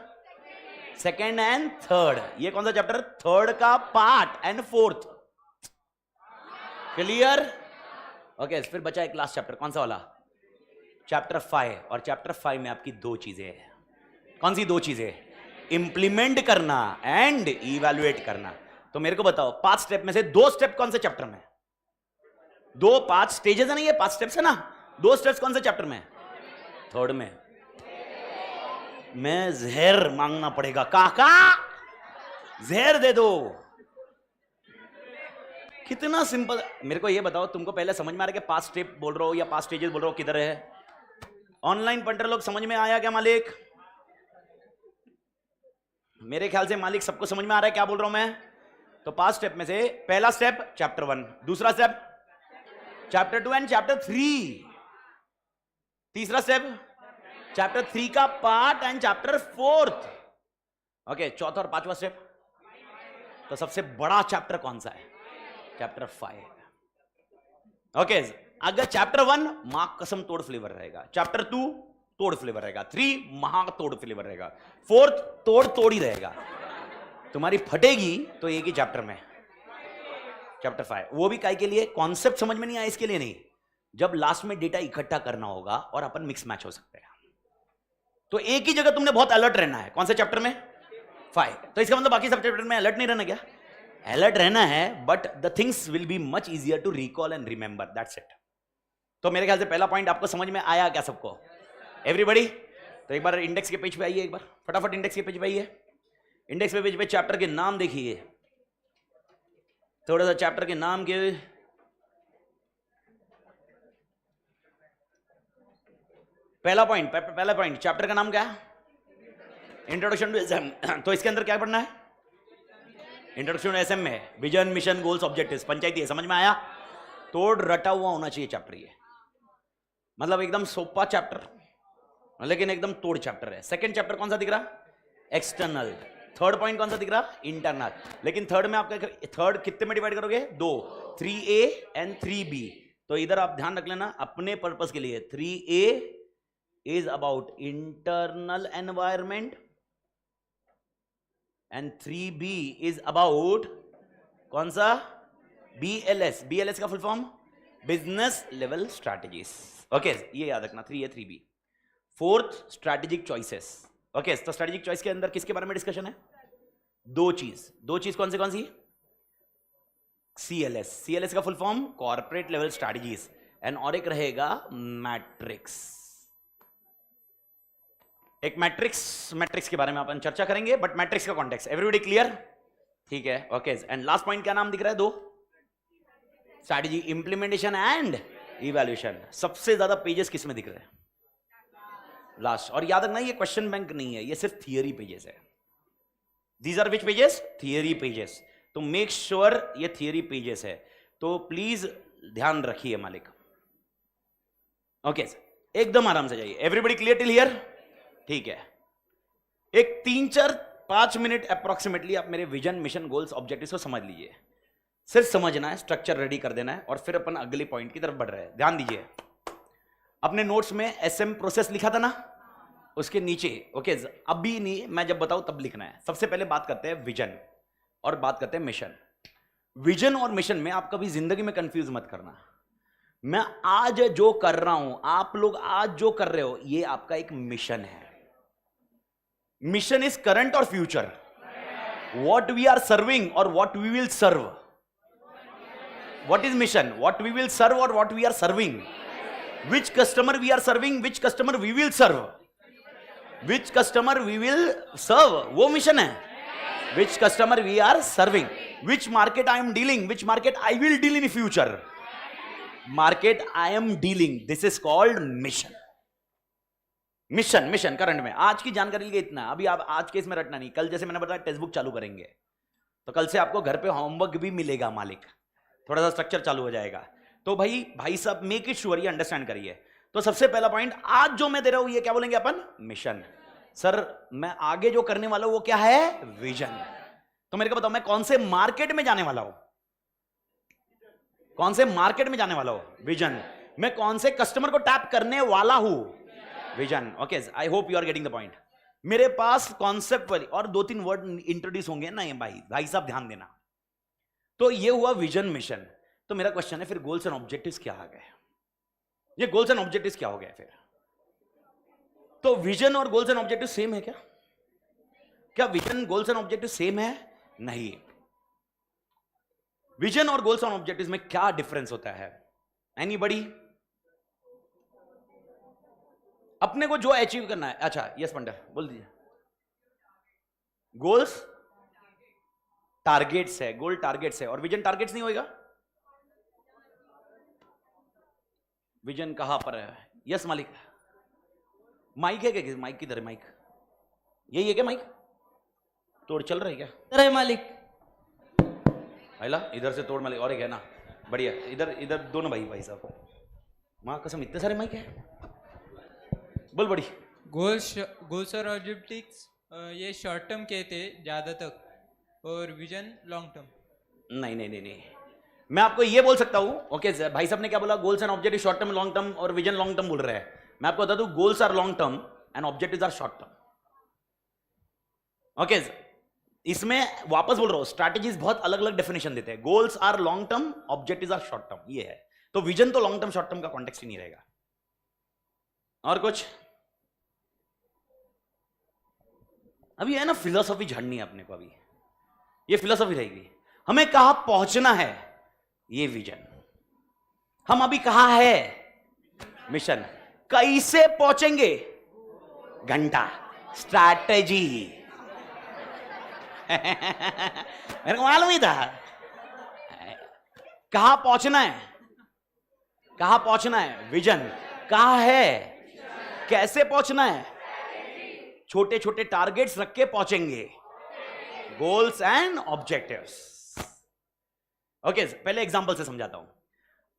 Second and third. ये कौन सा चैप्टर? थर्ड का part and fourth. Clear? Okay, फिर बचा एक लास्ट चैप्टर, कौन सा वाला? चैप्टर 5। और चैप्टर 5 में आपकी 2 चीजें हैं। कौन सी 2 चीजें? इंप्लीमेंट करना एंड इवैल्यूएट करना। तो मेरे को बताओ 5 स्टेप में से 2 स्टेप कौन से चैप्टर में? 5 स्टेजेस है ना, ये 5 स्टेप्स है ना, 2 स्टेप्स कौन से चैप्टर में? थर्ड में। मैं जहर मांगना पड़ेगा, काका जहर दे दो। कितना सिंपल। मेरे को ये बताओ, तुमको पहले समझ में आ रहा है कि 5 स्टेप बोल रहा हो या 5 स्टेजेस बोल रहा हो, किधर है? ऑनलाइन पंटर लोग समझ में आया क्या मालिक? मेरे ख्याल से मालिक सबको समझ में आ रहा है क्या बोल रहा हूं मैं। तो 5 स्टेप में से पहला स्टेप चैप्टर 1, दूसरा स्टेप चैप्टर 2 एंड चैप्टर 3, तीसरा स्टेप चैप्टर 3 का part and chapter 4th। Okay, चौथा और 5वां स्टेप। तो सबसे बड़ा चैप्टर कौन सा है? चैप्टर 5। ओके, अगर चैप्टर 1 मां कसम तोड़ फ्लेवर रहेगा, चैप्टर 2 तोड़ फ्लेवर रहेगा, 3 महा तोड़ फ्लेवर रहेगा, 4th तोड़ ही रहेगा। तुम्हारी फटेगी तो एक ही चैप्टर में, चैप्टर 5। वो भी काय के लिए? कॉन्सेप्ट समझ में नहीं आया इसके लिए नहीं, जब लास्ट में डेटा इकट्ठा करना होगा और अपन मिक्स मैच हो सकते हैं। तो एक ही जगह तुमने बहुत अलर्ट रहना है। कौन से चैप्टर में? 5। तो इसका मतलब बाकी सब चैप्टर में अलर्ट नहीं रहना क्या? अलर्ट रहना है, but the things will be much easier to recall and remember, that's it. तो मेरे ख्याल से पहला पॉइंट आपको समझ में आया क्या सबको? एवरीबॉडी? तो एक बार इंडेक्स के पेज पे आइए, एक बार फटाफट इंडेक्स के पेज पे आइए। इंडेक्स पे पेज पे चैप्टर के नाम देखिए, थोड़ा सा चैप्टर के नाम के पहला पॉइंट चैप्टर का नाम क्या है? Introduction to SM. तो इसके अंदर क्या पढ़ना है? इंट्रोडक्शन टू एसएम में विजन, मिशन, गोल्स, ऑब्जेक्टिव्स, पंचायती है। समझ में आया? तोड़ रटा हुआ होना चाहिए चैप्टर ये, मतलब एकदम सोपा चैप्टर, लेकिन एकदम तोड़ चैप्टर है। सेकंड चैप्टर कौन सा दिख रहा? एक्सटर्नल। थर्ड पॉइंट कौन सा दिख रहा? इंटरनल। लेकिन थर्ड में आपका थर्ड कितने में डिवाइड करोगे? 2, 3A एंड 3B। तो इधर आप ध्यान रख लेना अपने पर्पस के लिए, 3A is about internal environment and 3B is about कौन सा? BLS। BLS का full form business level strategies. Okay, ये याद रखना, 3A 3B। 4th strategic choices. Okay, तो स्ट्रैटेजिक चॉइस के अंदर किसके बारे में डिस्कशन है? 2 चीज कौन सी? CLS। CLS का full form corporate level strategies, and और एक रहेगा मैट्रिक्स। एक मैट्रिक्स के बारे में अपन चर्चा करेंगे, बट मैट्रिक्स का कॉन्टेक्स्ट एवरीबॉडी क्लियर? ठीक है, ओके। एंड लास्ट पॉइंट क्या नाम दिख रहा है? 2 स्ट्रैटेजी, इंप्लीमेंटेशन एंड इवैल्यूएशन। सबसे ज्यादा पेजेस किस में दिख रहे हैं? लास्ट। और याद रखना ये क्वेश्चन बैंक नहीं है, ये सिर्फ थियरी पेजेस है। These are which pages? Theory pages. तो मेक श्योर ये थियरी पेजेस है, तो प्लीज ध्यान रखिए मालिक। ओके एकदम आराम से जाइए। Everybody clear till here? ठीक है, एक 3-4-5 मिनट अप्रोक्सीमेटली आप मेरे विजन, मिशन, गोल्स, ऑब्जेक्टिव्स को समझ लीजिए। सिर्फ समझना है, स्ट्रक्चर रेडी कर देना है और फिर अपन अगले पॉइंट की तरफ बढ़ रहे हैं। ध्यान दीजिए, अपने नोट्स में SM प्रोसेस लिखा था ना, उसके नीचे ओके अभी नहीं, मैं जब बताऊं तब लिखना है। सबसे पहले बात करते हैं विजन और बात करते हैं मिशन। विजन और मिशन में आप कभी जिंदगी में कंफ्यूज मत करना। मैं आज जो कर रहा हूं, आप लोग आज जो कर रहे हो, ये आपका एक मिशन है। मिशन इज करंट और future, what we are serving और what we will serve. What is mission? What we will serve और what we are serving. Which customer we are serving, which customer we will serve, which customer we will serve, वो mission है। Which customer we are serving, which market I am dealing, which market I will deal in future, market I am dealing, this is called mission. Mission, mission current में। आज की जानकारी लिए इतना, अभी आप आज के इसमें रटना नहीं। कल जैसे मैंने बताया टेक्स्ट बुक चालू करेंगे, तो कल से आपको घर पे होमवर्क भी मिलेगा, मालिक थोड़ा सा स्ट्रक्चर चालू हो जाएगा। तो भाई साहब मेक इट श्योर, ये अंडरस्टैंड करिए। तो सबसे पहला पॉइंट आज जो मैं दे रहा हूं, ये क्या बोलेंगे अपन? मिशन। सर मैं आगे जो करने वाला हूं वो क्या है? विजन। तो मेरे को बताओ, मैं कौन से मार्केट में जाने वाला हूं? कौन से मार्केट में जाने वाला हूं? विजन। मैं कौन से कस्टमर को टैप करने वाला हूं? Vision. Okay, I hope you are getting the point. मेरे पास कॉन्सेप्ट वाली और 2-3 वर्ड इंट्रोड्यूस होंगे ना, ये भाई साहब ध्यान देना। तो ये हुआ विजन, मिशन। तो मेरा क्वेश्चन है, फिर गोल्स एंड ऑब्जेक्टिव्स क्या आ गए? ये गोल्स एंड ऑब्जेक्टिव्स क्या हो गए फिर? तो विजन और गोल्स एंड ऑब्जेक्टिव सेम है क्या? क्या vision, goals and objective same है? नहीं। विजन और गोल्स एंड ऑब्जेक्टिव्स में क्या डिफरेंस होता है? एनीबॉडी? अपने को जो अचीव करना है। अच्छा यस पंडर बोल दीजिए। गोल्स टारगेट्स है, गोल टारगेट्स है, और विजन टारगेट्स नहीं होएगा। विजन कहां पर है? यस मालिक। माइक है क्या? माइक किधर है? माइक यही है क्या? माइक तोड़ चल रहा है क्या? अरे मालिक, आइला इधर से तोड़ मालिक। और एक है ना, बढ़िया। इधर दोनों भाई साहब, मां कसम इतने सारे माइक है। बोल बड़ी। गोल्स और ऑब्जेक्टिव्स ये शॉर्ट टर्म के थे ज्यादा तक, और विजन लॉन्ग टर्म। नहीं, मैं आपको ये बोल सकता हूं। ओके भाई साहब ने क्या बोला? Goals and objective short term, long term, और विजन लॉन्ग टर्म बोल रहे हैं। मैं आपको बता दूं, goals are long term and objectives are short term. Okay, इसमें वापस बोल रहा हूं, स्ट्रैटेजीज बहुत अलग अलग डेफिनेशन देते हैं। Goals are long term, objectives are short term, ये है। तो विजन तो लॉन्ग टर्म शॉर्ट टर्म का कॉन्टेक्स्ट ही नहीं रहेगा। और कुछ अभी है ना, फिलोसॉफी झाड़नी है अपने को। अभी ये फिलोसॉफी रहेगी। हमें कहां पहुंचना है, ये विजन। हम अभी कहां है, मिशन। कैसे पहुंचेंगे, घंटा, स्ट्रैटेजी। मेरे को मालूम ही था। कहां पहुंचना है, कहां पहुंचना है, विजन। कहां है, कैसे पहुंचना है, छोटे छोटे टारगेट्स रख के पहुंचेंगे, गोल्स एंड ऑब्जेक्टिव्स। ओके, पहले एग्जांपल से समझाता हूं।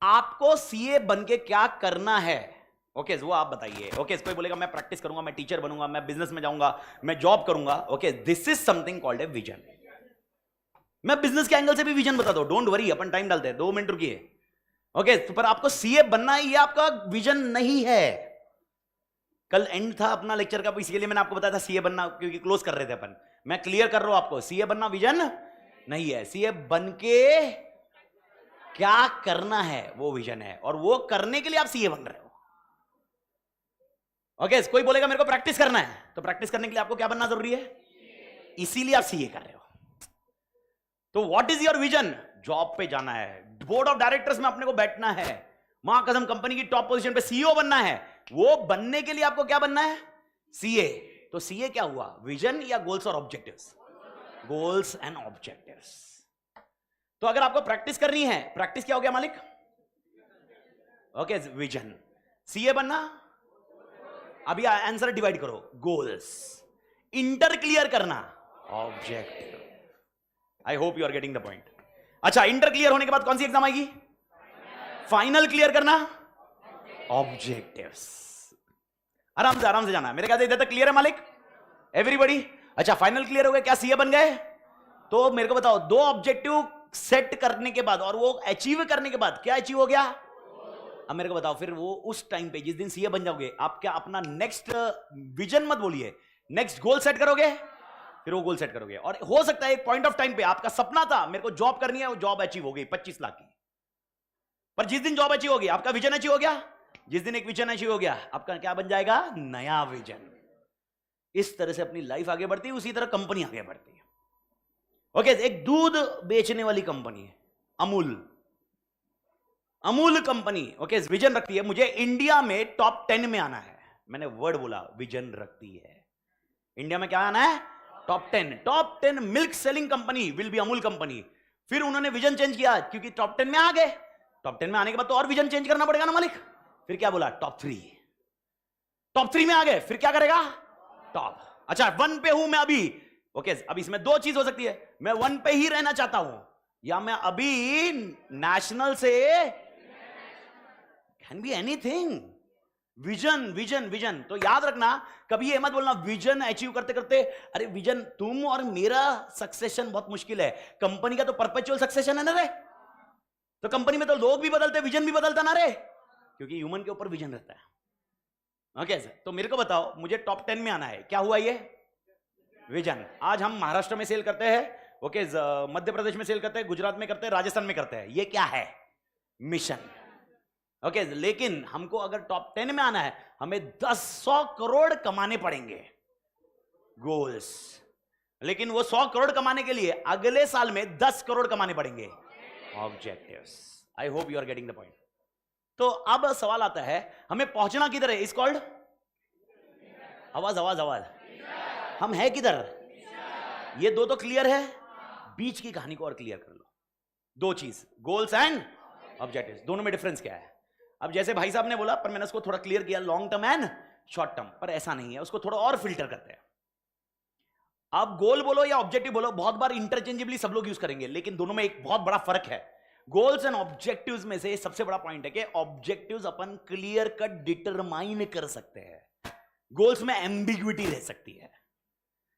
आपको सीए बन के क्या करना है, ओके वो आप बताइए। ओके कोई बोलेगा मैं प्रैक्टिस करूंगा, मैं टीचर बनूंगा, मैं बिजनेस में जाऊंगा, मैं जॉब करूंगा। Okay this is something called a vision. मैं बिजनेस के एंगल से भी विजन बता दो, डोंट वरी, अपन टाइम डालते हैं, 2 मिनट रुकिए। ओके तो पर आपको सीए बनना है, ये आपका विजन नहीं है। कल एंड था अपना लेक्चर का, इसके लिए मैंने आपको बताया था सीए बनना, क्योंकि क्लोज कर रहे थे अपन। मैं क्लियर कर रहा हूं आपको, सीए बनना विजन नहीं है। सीए बन के क्या करना है वो विजन है, और वो करने के लिए आप सीए बन रहे हो। ओके कोई बोलेगा मेरे को प्रैक्टिस करना है, तो प्रैक्टिस करने के लिए आपको क्या बनना जरूरी है, इसीलिए आप सीए कर रहे हो। तो what is your vision, job पे जाना है, बोर्ड ऑफ डायरेक्टर्स में अपने को बैठना है, मां कसम कंपनी की टॉप पोजीशन पे सीईओ बनना है। वो बनने के लिए आपको क्या बनना है, सीए। तो सीए क्या हुआ, विजन या गोल्स और ऑब्जेक्टिव्स, गोल्स एंड ऑब्जेक्टिव्स। तो अगर आपको प्रैक्टिस करनी है, प्रैक्टिस क्या हो गया मालिक, ओके विजन। सीए बनना, अभी आंसर डिवाइड करो, गोल्स, इंटर क्लियर करना, objective. I hope you are getting the point. अच्छा इंटर क्लियर होने के बाद कौन सी एग्जाम आएगी, फाइनल क्लियर करना, ऑब्जेक्टिव्स। आराम से जाना है, मेरे ख्याल से इधर तक क्लियर है मालिक, एवरीबॉडी? अच्छा, फाइनल क्लियर हो गया, क्या सीए बन गए? तो मेरे को बताओ, दो ऑब्जेक्टिव सेट करने के बाद और वो अचीव करने के बाद क्या अचीव हो गया? अब मेरे को बताओ, फिर वो उस टाइम पे जिस दिन सीए बन जाओगे, आप क्या अपना नेक्स्ट विजन मत बोलिए, नेक्स्ट गोल सेट करोगे, फिर वो गोल सेट करोगे। और हो सकता है एक पॉइंट ऑफ टाइम पे आपका सपना था मेरे को जॉब करनी है, वो जॉब अचीव हो गई 25 लाख की, पर जिस दिन जॉब अचीव होगी आपका विजन अचीव हो गया। जिस दिन एक विजन अचीव हो गया, आपका क्या बन जाएगा? नया विजन। इस तरह से अपनी लाइफ आगे बढ़ती है, उसी तरह कंपनी आगे बढ़ती है। ओके, एक दूध बेचने वाली कंपनी है Amul, Amul company okay vision रखती है, मुझे इंडिया में टॉप 10 में आना है। मैंने वर्ड बोला, विजन रखती है, इंडिया में क्या आना है? Top 10 milk selling company will be Amul company. फिर उन्होंने विजन चेंज किया, क्योंकि टॉप 10 में आ गए, टॉप 10 में आने के बाद तो और विजन चेंज करना पड़ेगा ना मालिक। फिर क्या बोला? टॉप 3 में आ गए, फिर क्या करेगा? टॉप। अच्छा, 1 पे हूं मैं अभी, ओके अब इसमें दो चीज हो सकती है, मैं 1 पे ही रहना चाहता हूं, या मैं अभी नेशनल से, can be anything. Vision vision vision, तो याद रखना, कभी ये मत बोलना विजन अचीव करते करते, अरे विजन तुम और मेरा सक्सेशन बहुत मुश्किल है, कंपनी का तो परपेचुअल सक्सेशन है ना रे, तो कंपनी में तो लोग भी बदलते, विजन भी बदलता ना रे, क्योंकि ह्यूमन के ऊपर विजन रहता है। ओके सर, तो मेरे को बताओ, मुझे टॉप 10 में आना है, क्या हुआ ये? विजन। आज हम महाराष्ट्र में सेल करते हैं, ओके मध्य प्रदेश में सेल करते हैं, गुजरात में करते हैं, राजस्थान में करते हैं, ये क्या है? मिशन। ओके लेकिन हमको अगर टॉप 10 में आना है, हमें 100 करोड़ कमाने पड़ेंगे, गोल्स। लेकिन वो 100 करोड़ कमाने के लिए अगले साल में 10 करोड़ कमाने पड़ेंगे, objectives. I hope you are getting the point. तो अब सवाल आता है, हमें पहुंचना किधर है? इज कॉल्ड आवाज आवाज आवाज, हम है किधर? ये दो तो क्लियर है, बीच की कहानी को और क्लियर कर लो। दो चीज, गोल्स एंड ऑब्जेक्टिव्स, दोनों में डिफरेंस क्या है? अब जैसे भाई साहब ने बोला, पर मैंने उसको थोड़ा क्लियर किया, long term and short term, पर ऐसा नहीं है, उसको थोड़ा और फिल्टर करते हैं। आप गोल बोलो या ऑब्जेक्टिव बोलो, बहुत बार इंटरचेंजेबली सब लोग यूज करेंगे, लेकिन दोनों में एक बहुत बड़ा फर्क है। गोल्स एंड ऑब्जेक्टिव्स में से सबसे बड़ा पॉइंट है कि ऑब्जेक्टिव्स अपन क्लियर कट डिटरमाइन कर सकते हैं, गोल्स में एम्बिग्विटी रह सकती है।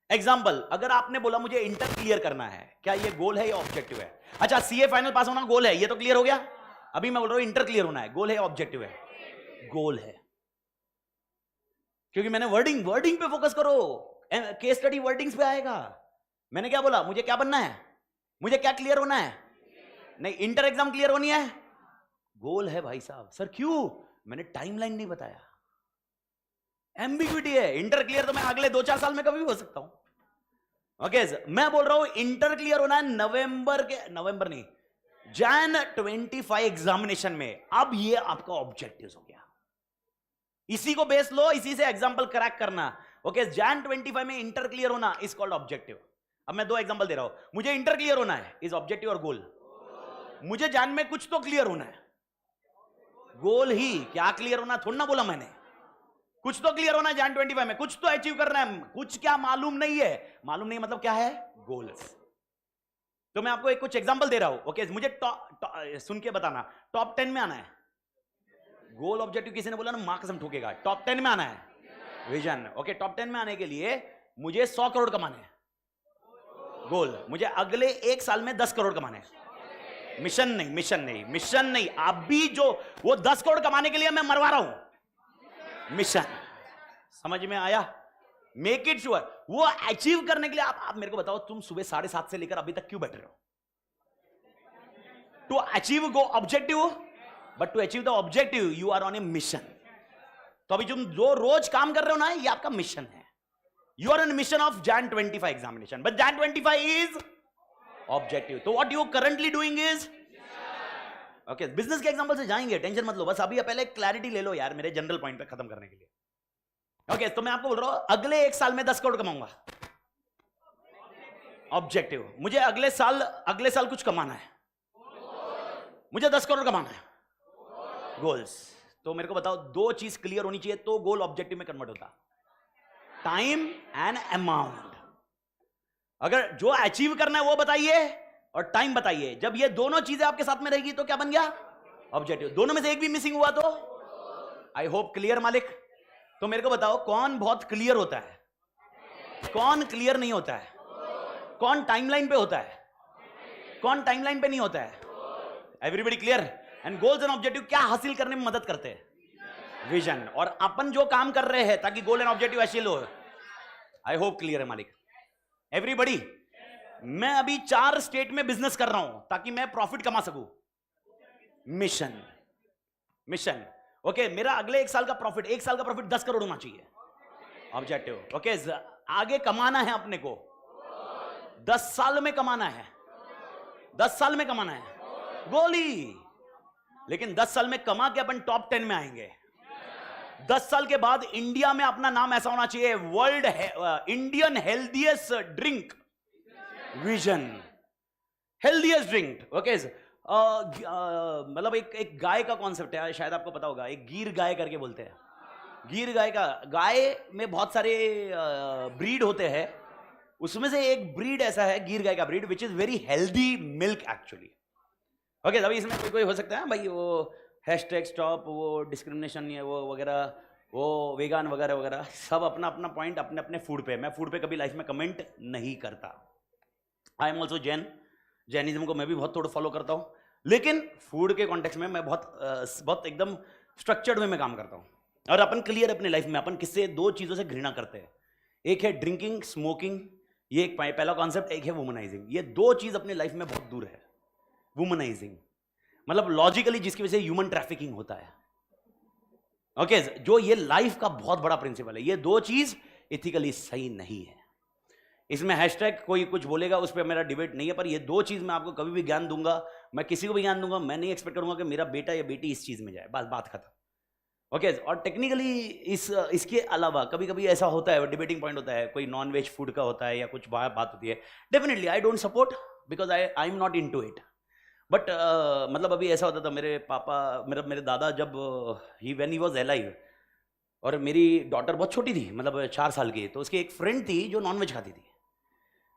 एग्जाम्पल, अगर आपने बोला मुझे इंटर क्लियर करना है, क्या ये गोल है या ऑब्जेक्टिव है? अच्छा, सीए फाइनल पास होना गोल है, ये तो क्लियर हो गया। अभी मैं बोल रहा हूं इंटर क्लियर होना है, गोल है या ऑब्जेक्टिव है? गोल है, क्योंकि मैंने वर्डिंग पे फोकस करो, केस स्टडी वर्डिंग्स पे आएगा। मैंने क्या बोला? मुझे क्या बनना है, मुझे क्या क्लियर होना है? नहीं, इंटर एग्जाम क्लियर होनी है, गोल है भाई साहब। सर क्यों? मैंने टाइमलाइन नहीं बताया, एम्बिग्विटी है। इंटर क्लियर तो मैं अगले 2-4 साल में कभी भी हो सकता हूं। ओके मैं बोल रहा हूं इंटर क्लियर होना है नवंबर नहीं, जैन 25 एग्जामिनेशन में। अब ये आपका ऑब्जेक्टिव हो गया, इसी को बेस लो, इसी से एग्जांपल क्रैक करना। ओके जैन 25 में इंटर क्लियर होना इज कॉल्ड ऑब्जेक्टिव। अब मैं दो एग्जांपल दे रहा हूं, मुझे इंटर क्लियर होना है इज ऑब्जेक्टिव और गोल। मुझे जैन में कुछ तो क्लियर होना है, गोल ही, क्या क्लियर होना थोड़ा ना बोला मैंने, कुछ तो क्लियर होना है जैन 25 में, कुछ तो अचीव करना है, कुछ क्या मालूम नहीं है, मालूम नहीं मतलब क्या है? गोल्स। तो मैं आपको एक कुछ एग्जांपल दे रहा हूं। ओके मुझे सुन के बताना, टॉप 10 में आना है, गोल ऑब्जेक्टिव किसी ने बोला ना मां कसम ठोकेगा, टॉप 10 में आना है, विजन। ओके टॉप 10 में आने के लिए मुझे 100 करोड़ कमाने हैं, गोल। मुझे अगले 1 साल में 10 करोड़ कमाने हैं, मिशन नहीं, अभी जो वो 10 करोड़ कमाने के लिए मैं मरवा रहा हूं, मिशन। समझ में आया? Make it sure. वो अचीव करने के लिए आप मेरे को बताओ, तुम सुबह 7:30 से लेकर अभी तक क्यों बैठ रहे हो? To achieve goal objective, but to achieve the objective you are on a mission. तो अभी तुम जो रोज काम कर रहे हो ना, ये आपका मिशन है। You are on mission of जैन 25 एग्जामिनेशन, बट जैन 25 इज ऑब्जेक्टिव। तो what you currently doing is, okay business के एग्जांपल से जाएंगे, टेंशन मत लो, बस अभी पहले क्लैरिटी ले लो यार मेरे जनरल पॉइंट पे खत्म करने के लिए। ओके तो मैं आपको बोल रहा हूं अगले 1 साल में 10 करोड़ कमाऊंगा, ऑब्जेक्टिव। मुझे अगले साल कुछ कमाना है, मुझे 10 करोड़ कमाना है, गोल्स। तो मेरे को बताओ, दो चीज क्लियर होनी चाहिए तो गोल ऑब्जेक्टिव में कन्वर्ट होता, टाइम एंड अमाउंट। अगर जो अचीव करना है वो बताइए और टाइम बताइए, जब ये दोनों चीजें आपके साथ में रहेगी तो क्या बन गया? ऑब्जेक्टिव। दोनों में से एक भी मिसिंग हुआ तो आई होप क्लियर मालिक। तो मेरे को बताओ कौन बहुत क्लियर होता है, कौन क्लियर नहीं होता है, कौन टाइमलाइन पे होता है, कौन टाइमलाइन पे नहीं होता है? Everybody clear? And goals and objective क्या हासिल करने में मदद करते हैं? विजन। और अपन जो काम कर रहे हैं ताकि गोल एंड ऑब्जेक्टिव हासिल हो, आई होप क्लियर है मालिक। एवरीबडी, मैं अभी 4 स्टेट में बिजनेस कर रहा हूं ताकि मैं प्रॉफिट कमा सकूं। Mission, mission. ओके, मेरा अगले 1 साल का प्रॉफिट, 1 साल का प्रॉफिट 10 करोड़ होना चाहिए। ऑब्जेक्टिव। ओके, आगे कमाना है अपने को, 10 साल में कमाना है, 10 साल में कमाना है गोली। लेकिन 10 साल में कमा के अपन टॉप 10 में आएंगे। 10 साल के बाद इंडिया में अपना नाम ऐसा होना चाहिए, world Indian healthiest drink. Vision, healthiest drink. Okay, मतलब एक गाय का कॉन्सेप्ट है, शायद आपको पता होगा, एक गिर गाय करके बोलते हैं। गिर गाय का, गाय में बहुत सारे ब्रीड होते हैं, उसमें से एक ब्रीड ऐसा है गिर गाय का breed which is very healthy milk actually. Okay, अभी इसमें कोई हो सकता है भाई वो हैशटैग स्टॉप, वो डिस्क्रिमिनेशन है, वो वगैरह, वो वेगान वगैरह वगैरह, सब अपना अपना पॉइंट अपने अपने फूड पे। मैं फूड पे कभी लाइफ में कमेंट नहीं करता। I am also Jain, Jainism को मैं भी बहुत थोड़ा फॉलो करता हूँ, लेकिन फूड के कॉन्टेक्स्ट में मैं बहुत एकदम स्ट्रक्चर्ड वे में काम करता हूँ। और अपन क्लियर अपने लाइफ में अपन किससे 2 चीज़ों से घृणा करते हैं, एक है ड्रिंकिंग, स्मोकिंग, ये एक पहला कॉन्सेप्ट, एक है वुमनाइजिंग। ये 2 चीज़ अपने लाइफ में बहुत दूर है। वुमनाइजिंग मतलब लॉजिकली जिसकी वजह से ह्यूमन ट्रैफिकिंग होता है। ओके, जो ये लाइफ का बहुत बड़ा प्रिंसिपल है, ये 2 चीज इथिकली सही नहीं है। इसमें हैशटैग कोई कुछ बोलेगा, उस पर मेरा डिबेट नहीं है, पर ये 2 चीज मैं आपको कभी भी ज्ञान दूंगा, मैं किसी को भी ज्ञान दूंगा, मैं नहीं एक्सपेक्ट करूंगा कि मेरा बेटा या बेटी इस चीज में जाए, बस बात खत्म। ओके, और टेक्निकली इसके अलावा कभी कभी ऐसा होता है, डिबेटिंग पॉइंट होता है, कोई नॉन वेज फूड का होता है या कुछ बात होती है, definitely I don't support because I am not into it. But मतलब अभी ऐसा होता था, मेरे पापा, मेरे दादा जब व्हेन ही वाज अलाइव, और मेरी डॉटर बहुत छोटी थी, मतलब 4 साल की, तो उसकी एक फ्रेंड थी जो नॉनवेज खाती थी।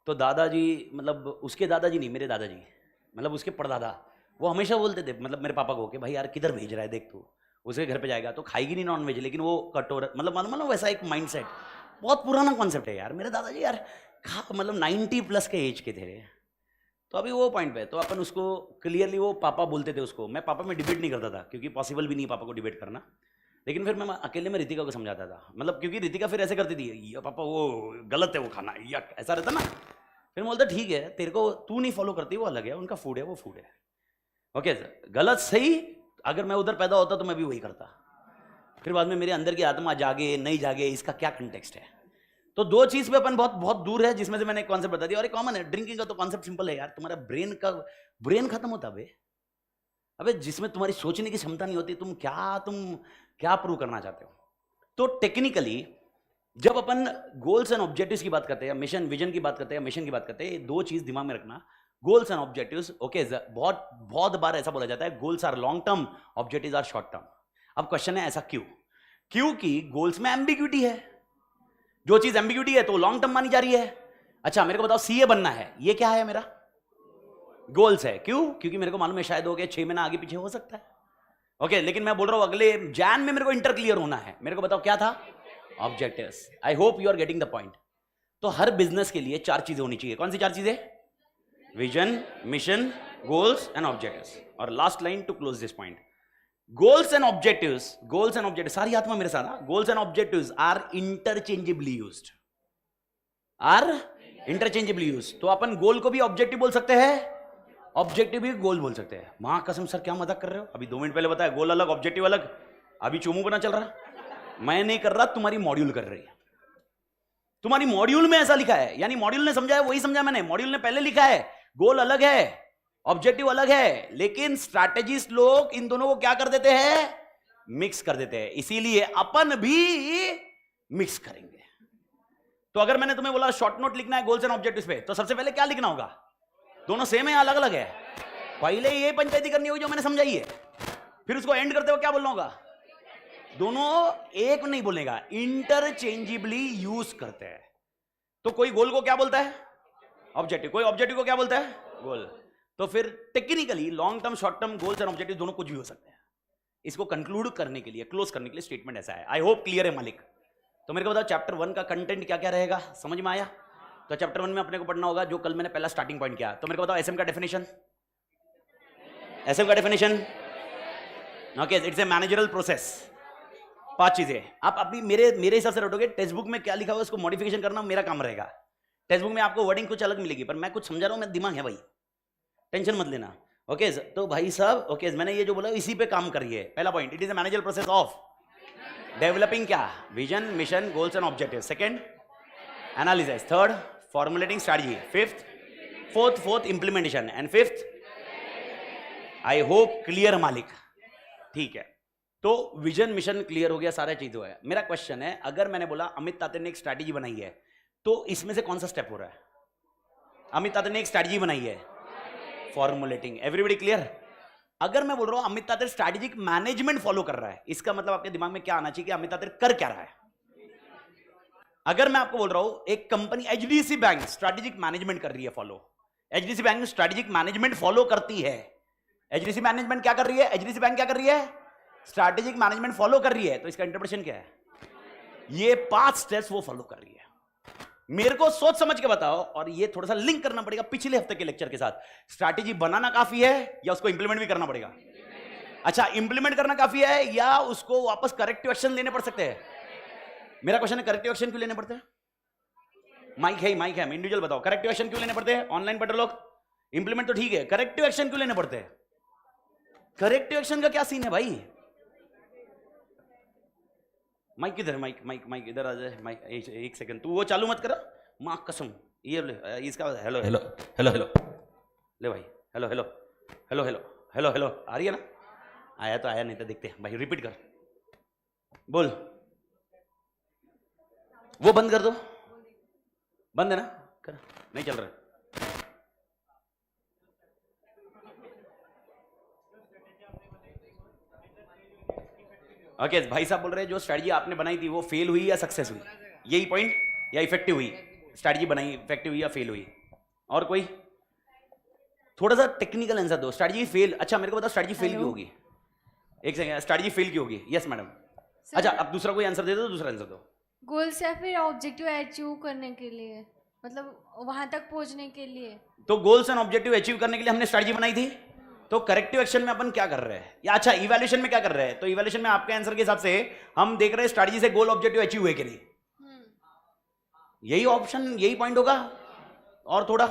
तो दादाजी, मतलब उसके दादाजी नहीं, मेरे दादाजी, मतलब उसके परदादा, वो हमेशा बोलते थे मतलब मेरे पापा को कि भाई यार किधर भेज रहा है, देख तू उसके घर पे जाएगा तो खाएगी नहीं नॉनवेज, लेकिन वो कटोरा, मतलब मालूम ना वैसा एक माइंडसेट, बहुत पुराना कॉन्सेप्ट है यार। मेरे दादाजी यार मतलब 90+ के एज के थे। तो अभी वो पॉइंट पे तो अपन उसको क्लियरली वो पापा बोलते थे उसको, मैं पापा में डिबेट नहीं करता था क्योंकि पॉसिबल भी नहीं पापा को डिबेट करना, लेकिन फिर मैं अकेले में रितिका को समझाता था, मतलब क्योंकि रितिका फिर ऐसे करती थी, ये पापा वो गलत है वो खाना, या ऐसा रहता ना। फिर मैं बोलता ठीक है, तेरे को तू नहीं फॉलो करती, वो अलग है, उनका फूड है, वो फूड है। ओके, गलत सही, अगर मैं उधर पैदा होता तो मैं भी वही करता। फिर बाद में मेरे अंदर की आत्मा जागे नहीं जागे, इसका क्या कंटेक्स्ट है। तो 2 चीज पे अपन बहुत बहुत दूर है, जिसमें से मैंने एक कॉन्सेप्ट बता दिया, और एक कॉमन है। ड्रिंकिंग का तो कॉन्सेप्ट सिंपल है यार, तुम्हारा ब्रेन खत्म होता है अबे, जिसमें तुम्हारी सोचने की क्षमता नहीं होती, तुम क्या प्रूव करना चाहते हो। तो टेक्निकली जब अपन गोल्स एंड ऑब्जेक्टिव्स की बात करते हैं, मिशन विजन की बात करते हैं, मिशन की बात करते हैं, ये 2 चीज दिमाग में रखना, गोल्स एंड ऑब्जेक्टिव्स। ओके, बहुत बार ऐसा बोला जाता है, goals are long term, objectives are short term. अब क्वेश्चन है ऐसा क्यों? क्योंकि गोल्स में एम्बिग्यूटी है, जो चीज एम्बिग्यूटी है तो लॉन्ग टर्म मानी जा रही है। अच्छा मेरे को बताओ, सीए बनना है, ये क्या है? मेरा गोल्स है। क्यों? क्योंकि मेरे को मालूम है शायद हो गया 6 महीना आगे पीछे हो सकता है। ओके, लेकिन मैं बोल रहा हूं अगले जैन में मेरे को इंटर क्लियर होना है। मेरे को बताओ क्या था? Objectives. I hope you are getting the point. तो हर बिजनेस के लिए 4 चीजें होनी चाहिए। कौन सी 4 चीजें? Vision, mission, goals and objectives. और last line to close this point, goals and objectives, सारी आत्मा मेरे साथ, goals and objectives are interchangeably used, तो अपन गोल को भी ऑब्जेक्टिव बोल सकते हैं, ऑब्जेक्टिव भी गोल बोल सकते हैं। मां कसम सर क्या मजाक कर रहे हो? अभी 2 मिनट पहले बताया गोल अलग ऑब्जेक्टिव अलग, अभी चुमू बना चल रहा। मैं नहीं कर रहा, तुम्हारी मॉड्यूल कर रही है। तुम्हारी मॉड्यूल में ऐसा लिखा है, यानी मॉड्यूल ने समझाया वही समझा मैंने। मॉड्यूल ने पहले लिखा है गोल अलग है, ऑब्जेक्टिव अलग है, लेकिन स्ट्रैटेजिस्ट लोग इन दोनों को क्या कर देते हैं? मिक्स कर देते हैं। इसीलिए अपन भी मिक्स करेंगे। तो अगर मैंने तुम्हें बोला शॉर्ट नोट लिखना है गोल्स एंड ऑब्जेक्टिव्स पे, तो सबसे पहले क्या लिखना होगा? दोनों सेम है या अलग अलग है? पहले ये पंचायती करनी होगी जो मैंने समझाई है, फिर उसको एंड करते हुए क्या बोलना होगा? दोनों एक नहीं बोलेगा, इंटरचेंजेबली यूज करते हैं। तो कोई गोल को क्या बोलता है? ऑब्जेक्टिव। कोई ऑब्जेक्टिव को क्या बोलता है? गोल। तो फिर technically long term, short term, goals and objective दोनों कुछ भी हो सकते हैं। इसको कंक्लूड करने के लिए, क्लोज करने के लिए स्टेटमेंट ऐसा है। आई होप क्लियर है मालिक। तो मेरे को बताओ चैप्टर 1 का कंटेंट क्या क्या रहेगा, समझ में आया? तो चैप्टर 1 में अपने को पढ़ना होगा जो कल मैंने पहला स्टार्टिंग पॉइंट किया। तो मेरे को बताओ एसएम का डेफिनेशन, एसएम का definition okay, it's a managerial process. 5 चीजें आप अभी मेरे हिसाब से रटोगे। टेक्स्ट बुक में क्या लिखा हुआ है उसको मॉडिफिकेशन करना मेरा काम रहेगा। टेक्स्ट बुक में आपको वर्डिंग कुछ अलग मिलेगी, पर मैं कुछ समझा रहा हूं, मेरा दिमाग है भाई, टेंशन मत लेना। ओके तो भाई साहब, ओके मैंने ये जो बोला इसी पे काम करिए। पहला point, it is a managerial process of developing क्या, vision, mission, goals and objective. Second, analysis. Third, formulating strategy. Fifth, fourth implementation. And fifth, I hope clear मालिक, ठीक है। तो विजन मिशन क्लियर हो गया, सारा चीज हो गया। मेरा क्वेश्चन है, अगर मैंने बोला अमित ताते ने एक स्ट्रैटेजी बनाई है, तो इसमें से कौन सा स्टेप हो रहा है? अमित ताते ने एक स्ट्रैटेजी बनाई है, फॉर्मुलेटिंग। Everybody clear? अगर मैं बोल रहा हूं अमित ताते स्ट्रैटेजिक मैनेजमेंट फॉलो कर रहा है, इसका मतलब आपके दिमाग में क्या आना चाहिए कि अमित ताते कर क्या रहा है? अगर मैं आपको बोल रहा हूं एक company HDFC bank strategic management कर रही है follow, HDFC bank strategic management follow करती है। एचडीएफसी मैनेजमेंट क्या कर रही है? एचडीएफसी बैंक क्या कर रही है? स्ट्रैटेजिक मैनेजमेंट फॉलो कर रही है। तो इसका इंटरप्रिटेशन क्या है? ये 5 स्टेप्स वो फॉलो कर रही है। मेरे को सोच समझ के बताओ, और ये थोड़ा सा लिंक करना पड़ेगा पिछले हफ्ते के लेक्चर के साथ। स्ट्रैटेजी बनाना काफी है या उसको इंप्लीमेंट भी करना पड़ेगा? अच्छा, इंप्लीमेंट करना काफी है या उसको वापस करेक्टिव एक्शन लेने पड़ सकते हैं? मेरा क्वेश्चन है, करेक्टिव एक्शन क्यों लेने पड़ते हैं? माइक है, इंडिविजुअल बताओ, करेक्टिव एक्शन क्यों लेने पड़ते हैं? ऑनलाइन पढ़ लोग, इंप्लीमेंट तो ठीक है, करेक्टिव एक्शन क्यों लेने पड़ते हैं? करेक्टिव एक्शन का क्या सीन है भाई? माइक किधर है? माइक इधर आ जाए। माइक एक सेकंड, तू वो चालू मत कर, माँ कसम। ये ले इसका हेलो ले भाई, हेलो आ रही है ना? आया तो आया, नहीं तो देखते हैं भाई। रिपीट कर, बोल। वो बंद कर दो, बंद है ना? कर, नहीं चल रहा। ओके भाई साहब बोल रहे हैं जो स्ट्रैटेजी आपने बनाई थी वो फेल हुई या सक्सेस हुई? यही पॉइंट, या इफेक्टिव हुई? स्ट्रैटेजी बनाई इफेक्टिव हुई या फेल हुई? और कोई थोड़ा सा टेक्निकल आंसर दो। स्ट्रैटेजी फेल, अच्छा मेरे को बताओ स्ट्रैटेजी फेल क्यों होगी? एक सेकंड, स्ट्रैटेजी फेल क्यों होगी? Yes madam. अच्छा अब दूसरा कोई आंसर दे दो, दूसरा आंसर दो। गोल्स या फिर ऑब्जेक्टिव अचीव करने के लिए, मतलब वहां तक पहुंचने के लिए। तो गोल्स एंड ऑब्जेक्टिव अचीव करने के लिए हमने स्ट्रैटेजी बनाई थी। तो करेक्टिव एक्शन में अपन क्या कर रहे हैं, या अच्छा इवैल्यूएशन में क्या कर रहे हैं? तो इवैल्यूएशन में आपके आंसर के हिसाब से हम देख रहे हैं स्ट्रैटेजी से गोल ऑब्जेक्टिव अचीव हुए कि नहीं। यही ऑप्शन, यही पॉइंट होगा। और थोड़ा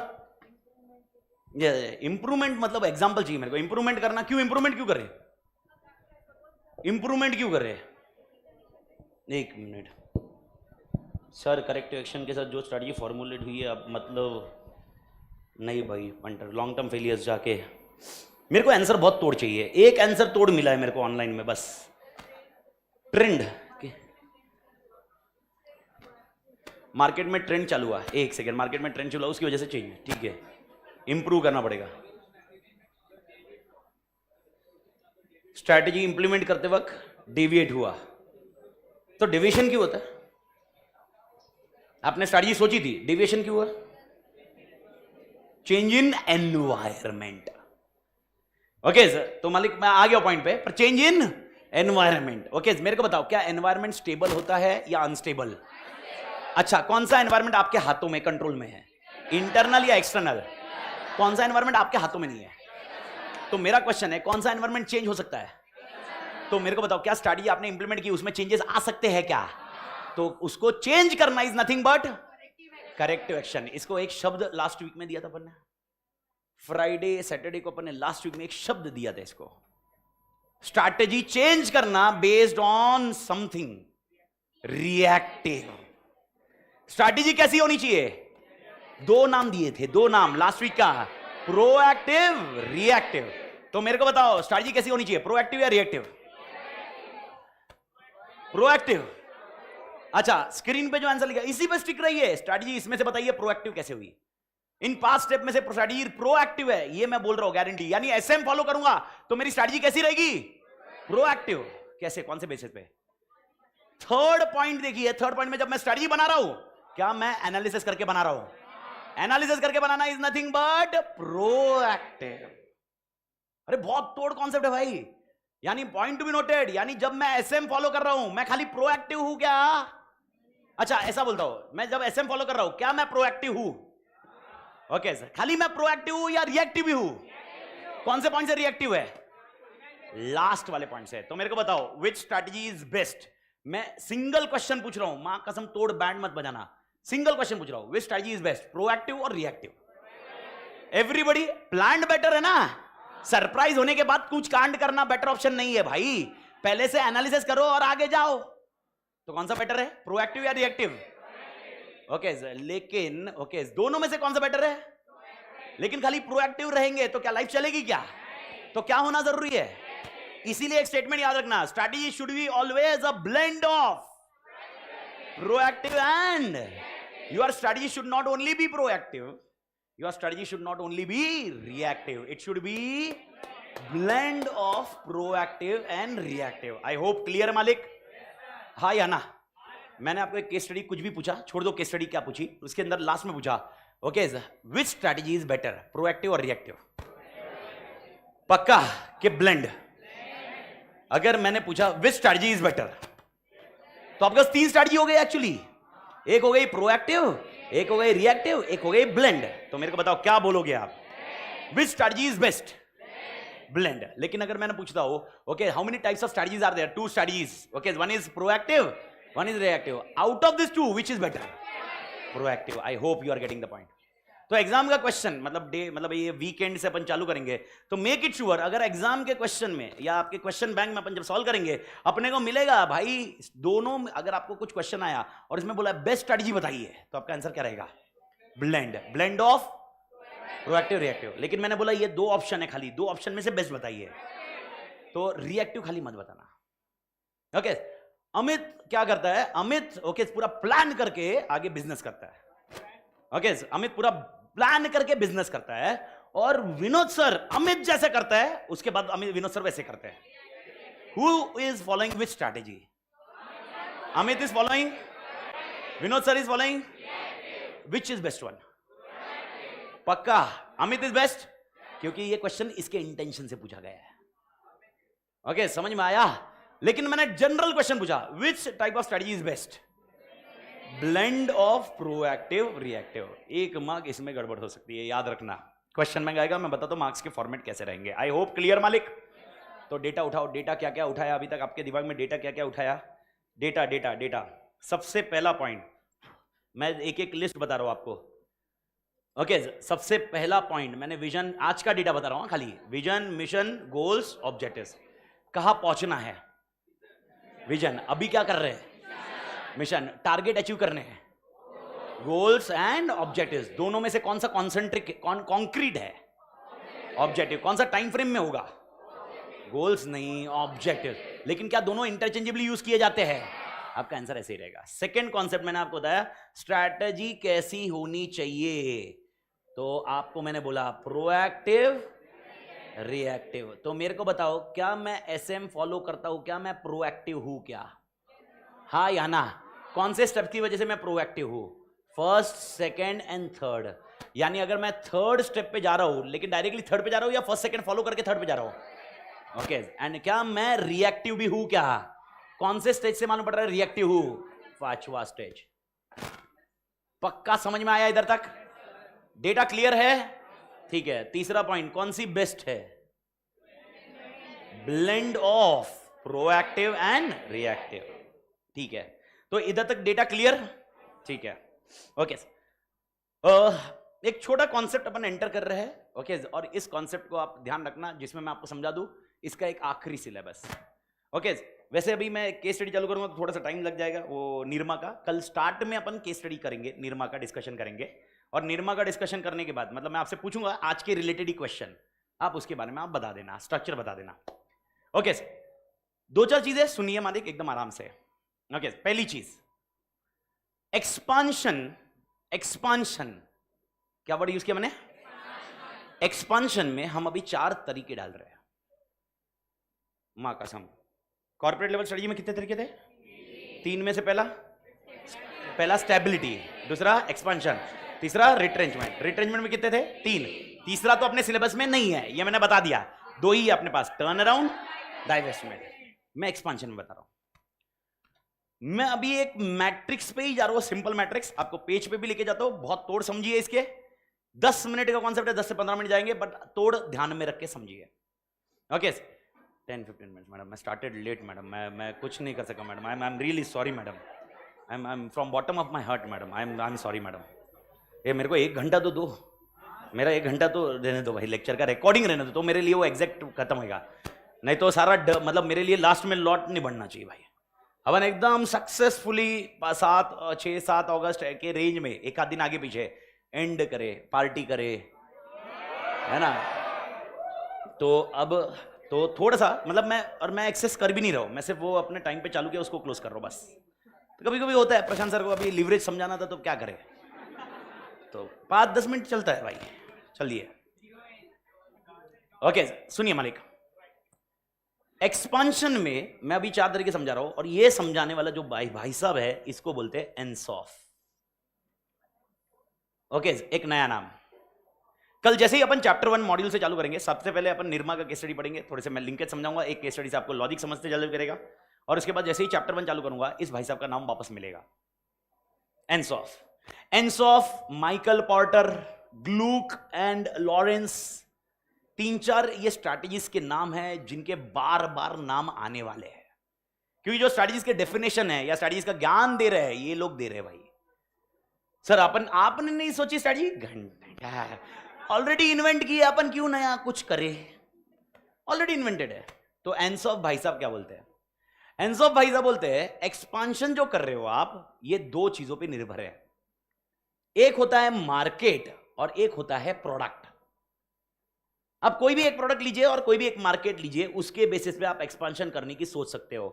इंप्रूवमेंट, मतलब एग्जांपल चाहिए मेरे को। इंप्रूवमेंट करना, क्यों इंप्रूवमेंट क्यों कर रहे? इंप्रूवमेंट क्यों कर रहे हैं? एक मिनट सर, करेक्टिव एक्शन के साथ जो स्ट्रैटेजी फॉर्मुलेट हुई है, अब मतलब नहीं भाई पंटर, लॉन्ग टर्म फेलियर्स जाके मेरे को आंसर बहुत तोड़ चाहिए। एक आंसर तोड़ मिला है मेरे को ऑनलाइन में बस। ट्रेंड, मार्केट में ट्रेंड चालू हुआ, एक सेकेंड, मार्केट में ट्रेंड चालू हुआ उसकी वजह से चेंज, ठीक है, इंप्रूव करना पड़ेगा। स्ट्रैटेजी इंप्लीमेंट करते वक्त डेविएट हुआ, तो डेविएशन क्यों होता है? आपने स्ट्रैटेजी सोची थी, डेविएशन क्यों हुआ? Change in environment. Okay sir, तो मालिक मैं आ गया पॉइंट पे, पर चेंज इन एनवायरमेंट। ओके मेरे को बताओ, क्या एनवायरमेंट स्टेबल होता है या अनस्टेबल? अच्छा, कौन सा एनवायरमेंट आपके हाथों में, कंट्रोल में है? इंटरनल या एक्सटर्नल? कौन सा एनवायरमेंट आपके हाथों में नहीं है? तो मेरा क्वेश्चन है, कौन सा एनवायरमेंट चेंज हो सकता है? तो मेरे को बताओ, क्या स्ट्रैटेजी आपने इंप्लीमेंट की उसमें चेंजेस आ सकते हैं क्या? तो उसको चेंज करना is nothing but corrective action. इसको एक शब्द लास्ट वीक में दिया था अपन ने, फ्राइडे सैटरडे को अपन ने लास्ट वीक में एक शब्द दिया था इसको, स्ट्रैटेजी चेंज करना based on something reactive. Strategy कैसी होनी चाहिए? 2 नाम दिए थे, 2 नाम लास्ट वीक का, प्रोएक्टिव, रिएक्टिव। तो मेरे को बताओ स्ट्रैटेजी कैसी होनी चाहिए, प्रोएक्टिव या रिएक्टिव? प्रोएक्टिव। अच्छा, स्क्रीन पे जो आंसर लिखा इसी पे स्टिक रही है। स्ट्रैटेजी इसमें से बताइए प्रोएक्टिव कैसे हुई? इन 5 स्टेप में से स्ट्रैटेजी प्रोएक्टिव है, ये मैं बोल रहा हूं गारंटी। यानी एसएम फॉलो करूंगा तो मेरी स्ट्रैटेजी कैसी रहेगी? प्रोएक्टिव। कैसे, कौन से बेसिस पे? थर्ड पॉइंट देखिए, थर्ड पॉइंट में जब मैं स्ट्रैटेजी बना रहा हूं, क्या मैं एनालिसिस करके बना रहा हूं? एनालिसिस करके बनाना इज नथिंग बट प्रोएक्टिव। अरे बहुत तोड़ कॉन्सेप्ट है भाई। यानी पॉइंट टू बी नोटेड, यानी जब मैं एसएम फॉलो कर रहा हूं मैं खाली प्रोएक्टिव हूं क्या? अच्छा ऐसा बोलता हूं, मैं जब एसएम फॉलो कर रहा हूं क्या मैं प्रोएक्टिव हूं? ओके सर, खाली मैं प्रोएक्टिव हूं या रिएक्टिव भी हूं? कौन से पॉइंट से रिएक्टिव है? लास्ट वाले पॉइंट से। तो मेरे को बताओ विच स्ट्रैटेजी इज बेस्ट। मैं सिंगल क्वेश्चन पूछ रहा हूं, मां कसम तोड़ बैंड मत बजाना, सिंगल क्वेश्चन पूछ रहा हूं, विच स्ट्रैटेजी इज बेस्ट, प्रोएक्टिव और रिएक्टिव? एवरीबॉडी प्लान्ड बेटर है ना, सरप्राइज होने के बाद कुछ कांड करना बेटर ऑप्शन नहीं है भाई, पहले से एनालिसिस करो और आगे जाओ। तो कौन सा बेटर है, प्रोएक्टिव या रिएक्टिव? ओके लेकिन ओके दोनों में से कौन सा बेटर है? लेकिन खाली प्रोएक्टिव रहेंगे तो क्या लाइफ चलेगी क्या? तो क्या होना जरूरी है? इसीलिए एक स्टेटमेंट याद रखना, strategy should be always a blend of proactive and your strategy should not only be proactive, your strategy should not only be reactive, it should be blend of proactive and reactive. I hope clear है मालिक? हाँ या ना? मैंने आपको एक case study कुछ भी पूछा, छोड़ दो केस स्टडी क्या पूछी, उसके अंदर लास्ट में पूछा okay which strategy is better, proactive और रिएक्टिव? पक्का कि ब्लेंड? अगर मैंने पूछा विच स्ट्रैटेजी इज बेटर तो आपके पास 3 स्ट्रैटेजी हो गई एक्चुअली, एक हो गई प्रोएक्टिव, एक हो गई रिएक्टिव, एक हो गई ब्लेंड। तो मेरे को बताओ क्या बोलोगे आप, which strategy is best? Blend. लेकिन अगर मैंने पूछता हूं okay how many types of strategies are there, 2 strategies, okay one is proactive, one is reactive, out of this 2 which is better? Proactive. I hope you are getting the point. तो exam का question मतलब ये weekend से अपन चालू करेंगे, तो make it sure अगर एग्जाम के क्वेश्चन में या आपके क्वेश्चन बैंक में अपन जब सॉल्व करेंगे अपने को मिलेगा भाई दोनों में, अगर आपको कुछ क्वेश्चन आया और इसमें बोला बेस्ट स्ट्रैटेजी बताइए तो आपका आंसर क्या रहेगा? Blend, blend of proactive reactive. लेकिन मैंने बोला ये 2 ऑप्शन है, खाली 2 ऑप्शन में से बेस्ट बताइए, तो रिएक्टिव खाली मत बताना। ओके अमित क्या करता है, अमित ओके पूरा प्लान करके आगे बिजनेस करता है, ओके अमित पूरा प्लान करके बिजनेस करता है, और विनोद सर अमित जैसे करता है उसके बाद अमित विनोद सर वैसे करते हैं। Who is following which strategy? Amit is following, Vinod sir is following, which is best one? पक्का अमित इज बेस्ट, क्योंकि ये क्वेश्चन इसके इंटेंशन से पूछा गया है। ओके समझ में आया? लेकिन मैंने जनरल क्वेश्चन पूछा which type of strategy is best? Blend of proactive reactive. 1 mark इसमें गड़बड़ हो सकती है, याद रखना। क्वेश्चन में आएगा, मैं बताता हूं मार्क्स के फॉर्मेट कैसे रहेंगे। आई होप क्लियर मालिक? तो डेटा उठाओ, डेटा क्या क्या उठाया अभी तक आपके दिमाग में, डेटा क्या क्या उठाया? Data data data. सबसे पहला पॉइंट मैं एक एक लिस्ट बता रहा हूं आपको, ओके सबसे पहला पॉइंट मैंने विजन, आज का डेटा बता रहा हूं खाली, विजन, मिशन, गोल्स, ऑब्जेक्टिव्स। कहां पहुंचना है? विजन। अभी क्या कर रहे हैं? मिशन। टारगेट अचीव करने हैं, गोल्स एंड ऑब्जेक्टिव्स। दोनों में से कौन सा कॉन्सेंट्रिक कॉन्क्रीट है? ऑब्जेक्टिव। कौन सा टाइम फ्रेम में होगा? गोल्स नहीं, ऑब्जेक्टिव। लेकिन क्या दोनों इंटरचेंजेबली यूज किए जाते हैं? आपका आंसर ऐसे ही रहेगा। सेकंड कॉन्सेप्ट मैंने आपको बताया, स्ट्रैटेजी कैसी होनी चाहिए, तो आपको मैंने बोला प्रोएक्टिव रिएक्टिव। तो मेरे को बताओ क्या मैं एसएम फॉलो करता हूं, क्या मैं प्रोएक्टिव हूं क्या? हाँ या ना? कौन से स्टेप की वजह से मैं प्रोएक्टिव हूं? First, second and third. यानी अगर मैं थर्ड स्टेप पे जा रहा हूं लेकिन डायरेक्टली थर्ड पे जा रहा हूं, या फर्स्ट सेकंड फॉलो करके थर्ड पे जा रहा हूं? ओके एंड क्या मैं रिएक्टिव भी हूं क्या? कौन से स्टेज से मालूम पड़ रहा है रिएक्टिव हूं? 5वां स्टेज। पक्का समझ में आया इधर तक? डेटा क्लियर है? ठीक है। तीसरा पॉइंट कौन सी बेस्ट है? Blend of proactive and reactive. ठीक है, तो इधर तक डेटा क्लियर? ठीक है, ओके। एक छोटा कॉन्सेप्ट अपन एंटर कर रहे हैं, ओके और इस कॉन्सेप्ट को आप ध्यान रखना, जिसमें मैं आपको समझा दूं इसका एक आखिरी सिलेबस। ओके वैसे अभी मैं केस स्टडी चालू करूंगा तो थोड़ा सा टाइम लग जाएगा, वो निरमा का। कल स्टार्ट में अपन केस स्टडी करेंगे, निरमा का डिस्कशन करेंगे, और निरमा का डिस्कशन करने के बाद मतलब मैं आपसे पूछूंगा आज के रिलेटेड ही क्वेश्चन, आप उसके बारे में आप बता देना, स्ट्रक्चर बता देना। ओके 2-4 चीजें सुनिए मालिक एकदम आराम से। ओके पहली चीज एक्सपांशन। एक्सपांशन क्या वर्ड यूज किया मैंने? एक्सपांशन में हम अभी 4 तरीके डाल रहे हैं, मां कसम। कॉर्पोरेट लेवल स्ट्रेटजी में कितने तरीके थे? 3 में से पहला स्टेबिलिटी, दूसरा एक्सपांशन, तीसरा रिट्रेंचमेंट। रिट्रेंचमेंट में कितने थे? 3। तीसरा तो अपने सिलेबस में नहीं है, ये मैंने बता दिया, 2 ही है अपने पास, टर्न अराउंड डाइवेस्टमेंट। मैं एक्सपांशन में बता रहा हूं। मैं अभी एक मैट्रिक्स पे ही जा रहा हूं, सिंपल मैट्रिक्स, आपको पेज पे भी लेके जाता हूं, बहुत तोड़ समझिए इसके। 10 मिनट का कॉन्सेप्ट है, 10 से 15 मिनट जाएंगे, बट तोड़ ध्यान में रख के समझिए। ओके 10-15 मिनट मैडम, मैं स्टार्टेड लेट मैडम, मैं कुछ नहीं कर सका madam, I am really sorry madam, I am from bottom of my heart madam, I am sorry madam. ये मेरे को 1 घंटा तो दो, मेरा 1 घंटा तो रहने दो भाई, लेक्चर का रिकॉर्डिंग रहने दो, तो मेरे लिए वो एग्जैक्ट खत्म होगा, नहीं तो सारा मतलब मेरे लिए लास्ट में लॉट नहीं बढ़ना चाहिए भाई। अपन एकदम सक्सेसफुली 6-7 अगस्त के रेंज में एक आध दिन आगे पीछे एंड करे, पार्टी करे, है ना। तो अब तो थोड़ा सा मतलब मैं एक्सेस कर भी नहीं रहा हूं, मैं सिर्फ वो अपने टाइम पे चालू किया उसको क्लोज कर रहा हूं बस। तो कभी कभी होता है, प्रशांत सर को अभी लिवरेज समझाना था तो क्या करे, तो 5-10 मिनट चलता है भाई, चलिए। ओके सुनिए मालिक, एक्सपांशन में मैं अभी 4 तरीके समझा रहा हूं, और ये समझाने वाला जो भाई साहब है इसको बोलते हैं एनसॉफ। ओके एक नया नाम। कल जैसे ही अपन चैप्टर 1 मॉड्यूल से चालू करेंगे, सबसे पहले अपन निरमा का केस स्टडी पढ़ेंगे, थोड़े से मैं लिंकेज समझाऊंगा, एक केस स्टडी से आपको लॉजिक समझते जल्दी करेगा, और उसके बाद जैसे ही चैप्टर 1 चालू करूंगा इस भाई साहब का नाम वापस मिलेगा, Ansoff. Ansoff, Michael Porter, Glueck and Lawrence, 3-4 ये स्ट्रैटेजीज के नाम हैं जिनके बार बार नाम आने वाले हैं, क्योंकि जो स्ट्रैटेजीज के डेफिनेशन है या स्ट्रैटेजीज का ज्ञान दे रहे हैं ये लोग दे रहे हैं भाई। सर आपने नहीं सोची स्ट्रैटेजी, घंटा ऑलरेडी इन्वेंट की है, अपन क्यों नया कुछ करे, ऑलरेडी इन्वेंटेड है। तो एनसॉफ भाई साहब क्या बोलते हैं, एनसॉफ भाई साहब बोलते हैं एक्सपांशन जो कर रहे हो आप, ये 2 चीजों पे निर्भर है, एक होता है मार्केट और एक होता है प्रोडक्ट। आप कोई भी एक प्रोडक्ट लीजिए और कोई भी एक मार्केट लीजिए, उसके बेसिस पे आप एक्सपांशन करने की सोच सकते हो।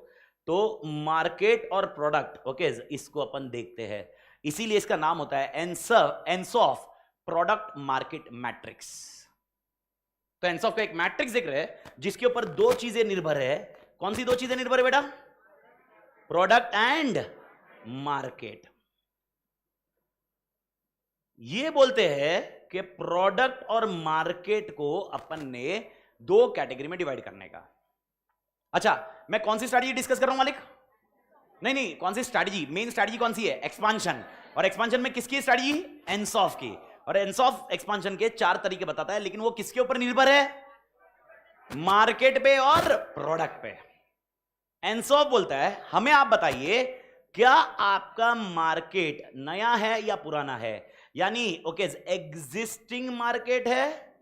तो मार्केट और प्रोडक्ट, ओके इसको अपन देखते हैं, इसीलिए इसका नाम होता है एनसॉफ प्रोडक्ट मार्केट मैट्रिक्स। तो एनसॉफ का एक मैट्रिक्स दिख रहा है जिसके ऊपर 2 चीजें निर्भर है। कौन सी 2 चीजें निर्भर है बेटा, प्रोडक्ट एंड मार्केट। ये बोलते हैं कि प्रोडक्ट और मार्केट को अपन ने 2 कैटेगरी में डिवाइड करने का। अच्छा मैं कौन सी स्ट्रैटेजी डिस्कस कर रहा हूं मालिक, नहीं कौन सी स्ट्रैटेजी, मेन स्ट्रैटेजी कौन सी है, एक्सपांशन। और एक्सपांशन में किसकी स्ट्रैटेजी, एनसॉफ की। और एनसॉफ एक्सपांशन के 4 तरीके बताता है, लेकिन वो किसके ऊपर निर्भर है, मार्केट पे और प्रोडक्ट पे। एनसॉफ बोलता है हमें आप बताइए क्या आपका मार्केट नया है या पुराना है, यानी ओके एग्जिस्टिंग मार्केट है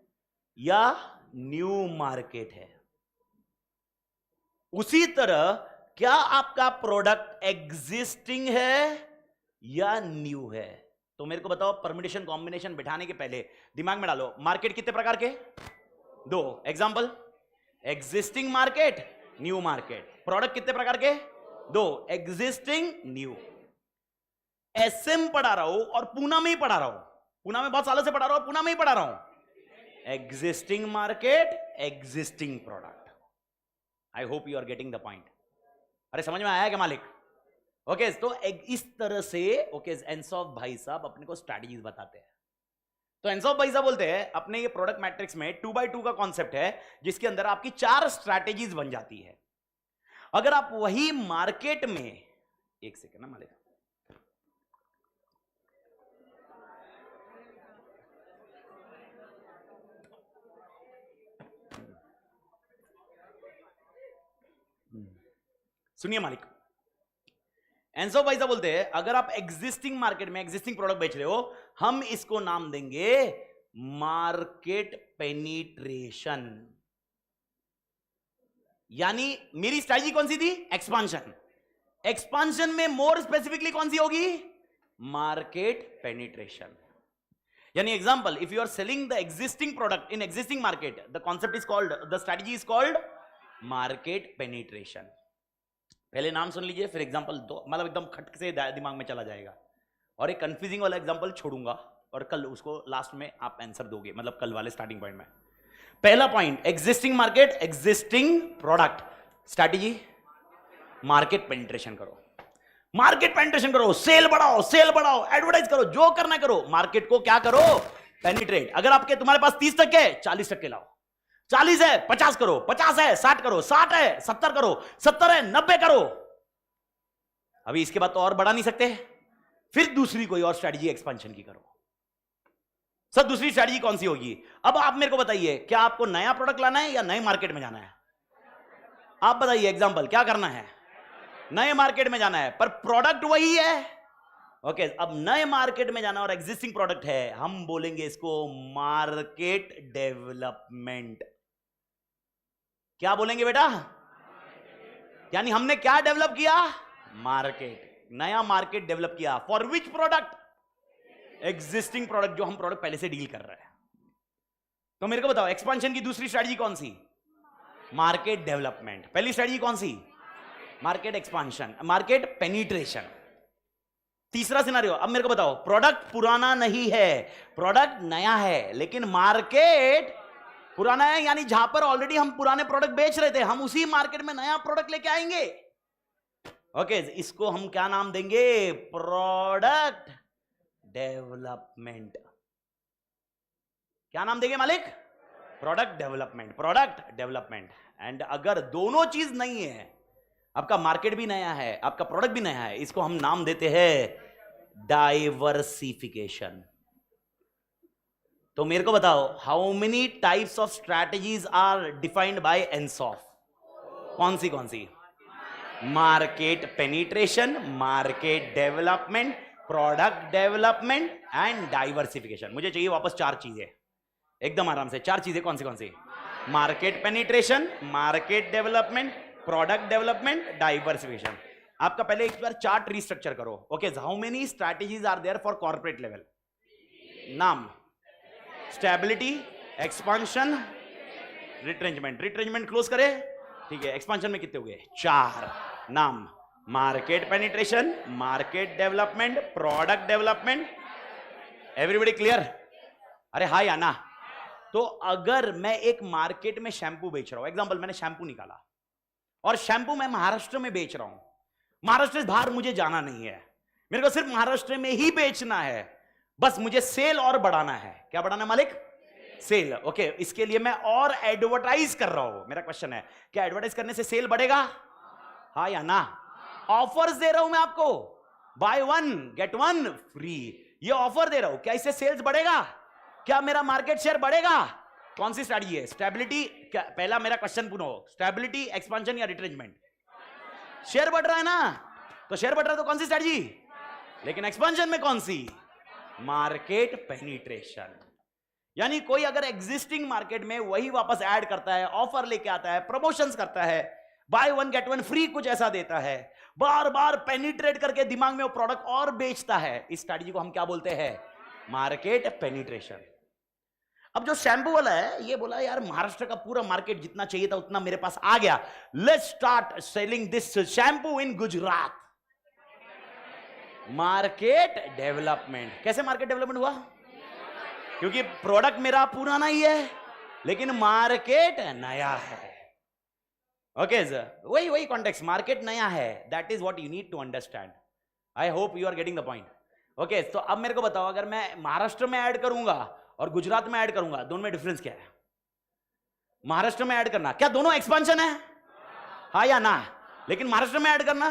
या न्यू मार्केट है। उसी तरह क्या आपका प्रोडक्ट एग्जिस्टिंग है या न्यू है। तो मेरे को बताओ, परम्यूटेशन कॉम्बिनेशन बिठाने के पहले दिमाग में डालो, मार्केट कितने प्रकार के, 2 example, existing market, new market. Product कितने प्रकार के, 2 एग्जिस्टिंग, न्यू। एसएम पढ़ा रहा हूं और पूना में ही पढ़ा रहा हूं, पूना में बहुत सालों से पढ़ा रहा हूं, पूना में ही पढ़ा रहा हूं, existing market, existing product. I hope you are getting the point. अरे समझ में आया क्या मालिक, ओके तो इस तरह से ओके एनसॉफ भाई साहब अपने को स्ट्रैटेजीज बताते हैं। तो एनसॉफ भाई साहब बोलते हैं अपने ये प्रोडक्ट मैट्रिक्स में 2x2 का कॉन्सेप्ट है जिसके अंदर आपकी 4 स्ट्रैटेजीज बन जाती है। अगर आप वही मार्केट में, एक सेकंड ना मालिक, सुनिए मालिक, एनसॉफ भाई साहब बोलते हैं अगर आप एग्जिस्टिंग मार्केट में एग्जिस्टिंग प्रोडक्ट बेच रहे हो, हम इसको नाम देंगे मार्केट पेनिट्रेशन। यानी मेरी स्ट्रैटेजी कौन सी थी, एक्सपांशन। एक्सपांशन में मोर स्पेसिफिकली कौन सी होगी, मार्केट पेनिट्रेशन। यानी example, if you are selling the existing product in existing market, the concept is called, the strategy is called market penetration. पहले नाम सुन लीजिए, फिर एग्जांपल दो, मतलब एकदम खटक से दिमाग में चला जाएगा, और एक कंफ्यूजिंग वाला एग्जांपल छोड़ूंगा और कल उसको लास्ट में आप आंसर दोगे, मतलब कल वाले स्टार्टिंग पॉइंट में। पहला point, existing market, existing product, strategy market penetration करो, मार्केट पेनिट्रेशन करो, सेल बढ़ाओ, एडवर्टाइज करो, जो करना करो, मार्केट को क्या करो, पेनिट्रेट। अगर आपके तुम्हारे पास 30% 40% लाओ, 40 है 50 करो, 50 है 60 करो, 60 है 70 करो, 70 है 90 करो। अभी इसके बाद तो और बढ़ा नहीं सकते, फिर दूसरी कोई और स्ट्रेटजी एक्सपेंशन की करो। सर दूसरी स्ट्रेटजी कौन सी होगी? अब आप मेरे को बताइए, क्या आपको नया प्रोडक्ट लाना है या नए मार्केट में जाना है? आप बताइए, एग्जांपल क्या करना है? नए मार्केट में जाना है, पर प्रोडक्ट वही है। ओके, अब नए मार्केट में जाना और एग्जिस्टिंग प्रोडक्ट है, हम बोलेंगे इसको मार्केट डेवलपमेंट। क्या बोलेंगे बेटा? यानी हमने क्या डेवलप किया? मार्केट, नया मार्केट डेवलप किया। For which product? Existing product, जो हम प्रोडक्ट पहले से डील कर रहे हैं। तो मेरे को बताओ, एक्सपेंशन की दूसरी स्ट्रेटजी कौन सी? Market development. पहली स्ट्रेटजी कौन सी? Market expansion, market penetration. तीसरा सिनेरियो, अब मेरे को बताओ, प्रोडक्ट पुराना नहीं है, प्रोडक्ट नया है, लेकिन मार्केट पुराना है, यानी जहां पर ऑलरेडी हम पुराने प्रोडक्ट बेच रहे थे, हम उसी मार्केट में नया प्रोडक्ट लेके आएंगे। ओके, इसको हम क्या नाम देंगे? Product development. क्या नाम देंगे मालिक? Product development, product development. And अगर दोनों चीज नहीं है, आपका मार्केट भी नया है, आपका प्रोडक्ट भी नया है, इसको हम नाम देते हैं डाइवर्सिफिकेशन। तो मेरे को बताओ, how many types of strategies are defined by Ansoff? कौन सी? Market penetration, market development, product development and diversification. मुझे चाहिए वापस 4 चीजें, एकदम आराम से 4 चीजें। कौन सी? Market penetration, market development, product development, diversification. आपका पहले एक बार चार्ट रीस्ट्रक्चर करो। Okay, how many strategies are there for corporate level? नाम, stability, expansion, retrenchment. Retrenchment close करे, ठीक है। एक्सपांशन में कितने हो गए? 4। नाम, market penetration, market development, product development. Everybody clear? अरे हाँ या ना? तो अगर मैं एक मार्केट में शैंपू बेच रहा हूं, एग्जांपल मैंने शैंपू निकाला और शैंपू मैं महाराष्ट्र में बेच रहा हूं, महाराष्ट्र से बाहर मुझे जाना नहीं है, मेरे को सिर्फ महाराष्ट्र में ही बेचना है, बस मुझे सेल और बढ़ाना है। क्या बढ़ाना मालिक? सेल। ओके, इसके लिए मैं और एडवर्टाइज कर रहा हूं। मेरा क्वेश्चन है, क्या एडवर्टाइज करने से सेल बढ़ेगा? हाँ या ना? ऑफर्स दे रहा हूं मैं आपको, बाय 1 गेट 1 फ्री, ये ऑफर दे रहा हूं, क्या इससे सेल्स बढ़ेगा? क्या मेरा मार्केट शेयर बढ़ेगा? कौन सी स्ट्रैटेजी है? स्टेबिलिटी। पहला मेरा क्वेश्चन सुनो, स्टेबिलिटी, एक्सपांशन या रिट्रेंचमेंट? शेयर बढ़ रहा है ना, तो शेयर बढ़ रहा है तो कौन सी स्ट्रैटेजी? लेकिन एक्सपांशन में कौन सी? Market penetration. यानी कोई अगर एग्जिस्टिंग मार्केट में वही वापस ऐड करता है, ऑफर लेके आता है, प्रमोशंस करता है, बाय 1 गेट 1 फ्री कुछ ऐसा देता है, बार बार पेनिट्रेट करके दिमाग में वो प्रोडक्ट और बेचता है, इस स्ट्रैटेजी को हम क्या बोलते हैं? Market penetration. अब जो शैम्पू वाला है, ये बोला यार महाराष्ट्र का पूरा मार्केट जितना चाहिए था उतना मेरे पास आ गया, let's start selling this shampoo in Gujarat. Market development. कैसे मार्केट डेवलपमेंट हुआ? क्योंकि प्रोडक्ट मेरा पुराना ही है, लेकिन मार्केट नया है। ओके सर, वही कॉन्टेक्स्ट, मार्केट नया है, that is what you need to understand. I hope you are getting the point. Okay, तो अब मेरे को बताओ, अगर मैं महाराष्ट्र में ऐड करूंगा और गुजरात में ऐड करूंगा, दोनों में डिफरेंस क्या है? महाराष्ट्र में ऐड करना, क्या दोनों एक्सपांशन है? हाँ या ना? लेकिन महाराष्ट्र में ऐड करना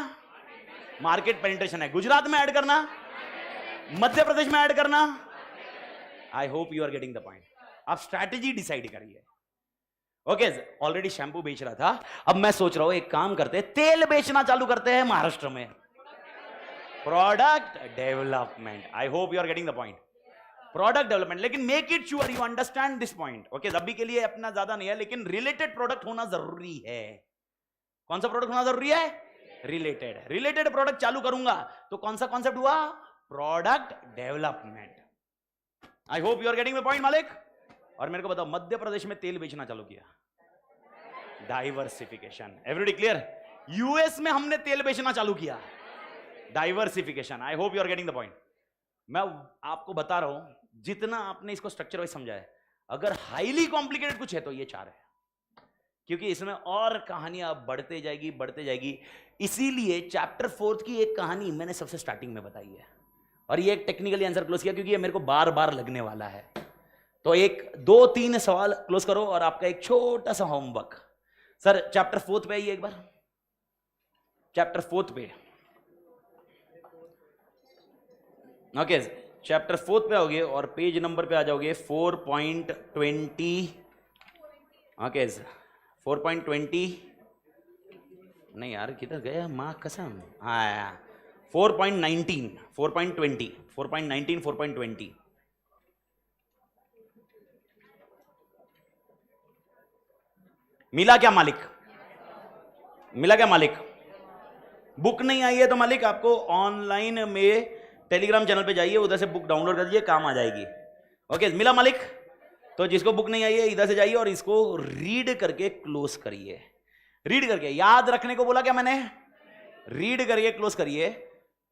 मार्केट पेनिट्रेशन है, गुजरात में ऐड करना, मध्य प्रदेश में ऐड करना। I hope you are getting the point. आप स्ट्रैटेजी डिसाइड करिए। ओके, ऑलरेडी शैम्पू बेच रहा था, अब मैं सोच रहा हूं एक काम करते हैं, तेल बेचना चालू करते हैं महाराष्ट्र में। Product development. I hope you are getting the point. Product development, लेकिन make it sure you understand this point. Okay, अभी के लिए अपना ज्यादा नहीं है, लेकिन रिलेटेड प्रोडक्ट होना जरूरी है। कौन सा प्रोडक्ट होना जरूरी है? रिलेटेड प्रोडक्ट चालू करूंगा तो कौन सा कॉन्सेप्ट हुआ? Product development. I hope you are getting the point मालिक। और मेरे को बताओ, मध्य प्रदेश में तेल बेचना चालू किया, डाइवर्सिफिकेशन। Everybody clear? यूएस में हमने तेल बेचना चालू किया, diversification. I hope you are getting the point. मैं आपको बता रहा हूं, जितना आपने इसको स्ट्रक्चर वाइज समझा है, अगर हाईली कॉम्प्लिकेटेड कुछ है तो ये 4 है, क्योंकि इसमें और कहानियां बढ़ते जाएगी। इसीलिए चैप्टर 4 की एक कहानी मैंने सबसे स्टार्टिंग में बताई है, और ये एक टेक्निकली आंसर क्लोज किया, क्योंकि ये मेरे को बार बार लगने वाला है। तो एक 2-3 सवाल क्लोज करो और आपका एक छोटा सा होमवर्क। सर चैप्टर 4 पे आइए एक बार, चैप्टर 4 पे। ओके चैप्टर 4 पे आओगे और पेज नंबर पे आ जाओगे 4.20। ओके 4.20 नहीं यार किधर गया माँ कसम। हाँ 4.19 4.20 4.19 4.20 मिला क्या मालिक? मिला क्या मालिक? बुक नहीं आई है तो मालिक आपको ऑनलाइन में टेलीग्राम चैनल पे जाइए, उधर से बुक डाउनलोड कर दीजिए, काम आ जाएगी। ओके मिला मालिक? तो जिसको बुक नहीं आई है इधर से जाइए और इसको रीड करके क्लोज करिए। रीड करके याद रखने को बोला क्या मैंने? रीड करके क्लोज करिए।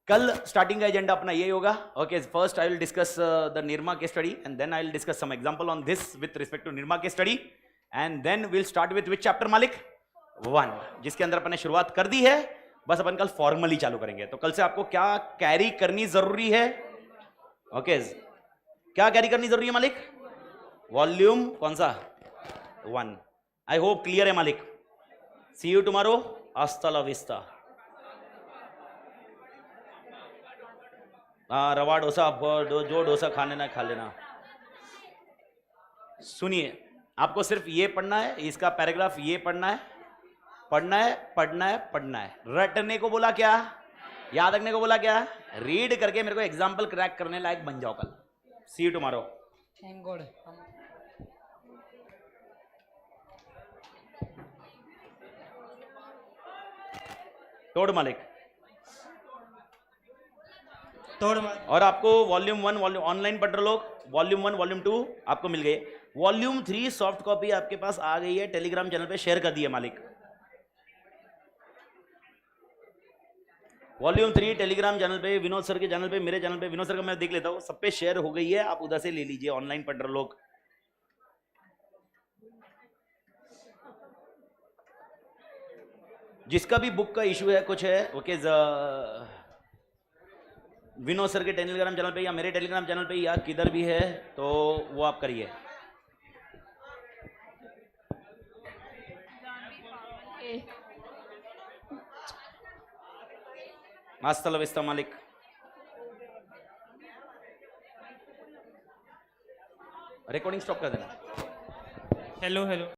कल स्टार्टिंग का एजेंडा अपना यही होगा। Okay first I will discuss the Nirma case study and then I will discuss some example on this with respect to Nirma case study and then will start with which chapter मालिक? 1, जिसके अंदर अपन ने शुरुआत कर दी है। बस अपन कल फॉर्मली चालू करेंगे। तो कल से आपको क्या कैरी करनी जरूरी है? ओके क्या कैरी करनी जरूरी है मालिक? वॉल्यूम कौन सा? 1। आई होप क्लियर है मालिक। सी यू टुमारो। हस्ता ला विस्ता। रवा डोसा जो डोसा खाने ना खा लेना। सुनिए आपको सिर्फ ये पढ़ना है, इसका पैराग्राफ ये पढ़ना है, पढ़ना है पढ़ना है पढ़ना है। रटने को बोला क्या? याद रखने को बोला क्या? रीड करके मेरे को एग्जाम्पल क्रैक करने लायक बन जाओ कल। सी यू टुमारो। Thank God. तोड़ मालिक। तोड़ मालिक। और आपको वॉल्यूम 1 वॉल्यूम ऑनलाइन पढ़ रहे लोग, वॉल्यूम 1 वॉल्यूम 2 आपको मिल गए। वॉल्यूम 3 सॉफ्ट कॉपी आपके पास आ गई है, टेलीग्राम चैनल पे शेयर कर दी है मालिक। वॉल्यूम 3 टेलीग्राम चैनल पे, विनोद सर के चैनल पे, मेरे चैनल पे, विनोद सर का मैं देख लेता हूँ, सब पे शेयर हो गई है। आप उधर से ले लीजिए ऑनलाइन पढ़ रहे लोग। जिसका भी बुक का इशू है कुछ है ओके विनोद सर के टेलीग्राम चैनल पे या मेरे टेलीग्राम चैनल पे या किधर भी है तो वो आप करिए। मास्तर विस्ता मालिक। रिकॉर्डिंग स्टॉप कर देना। Hello hello.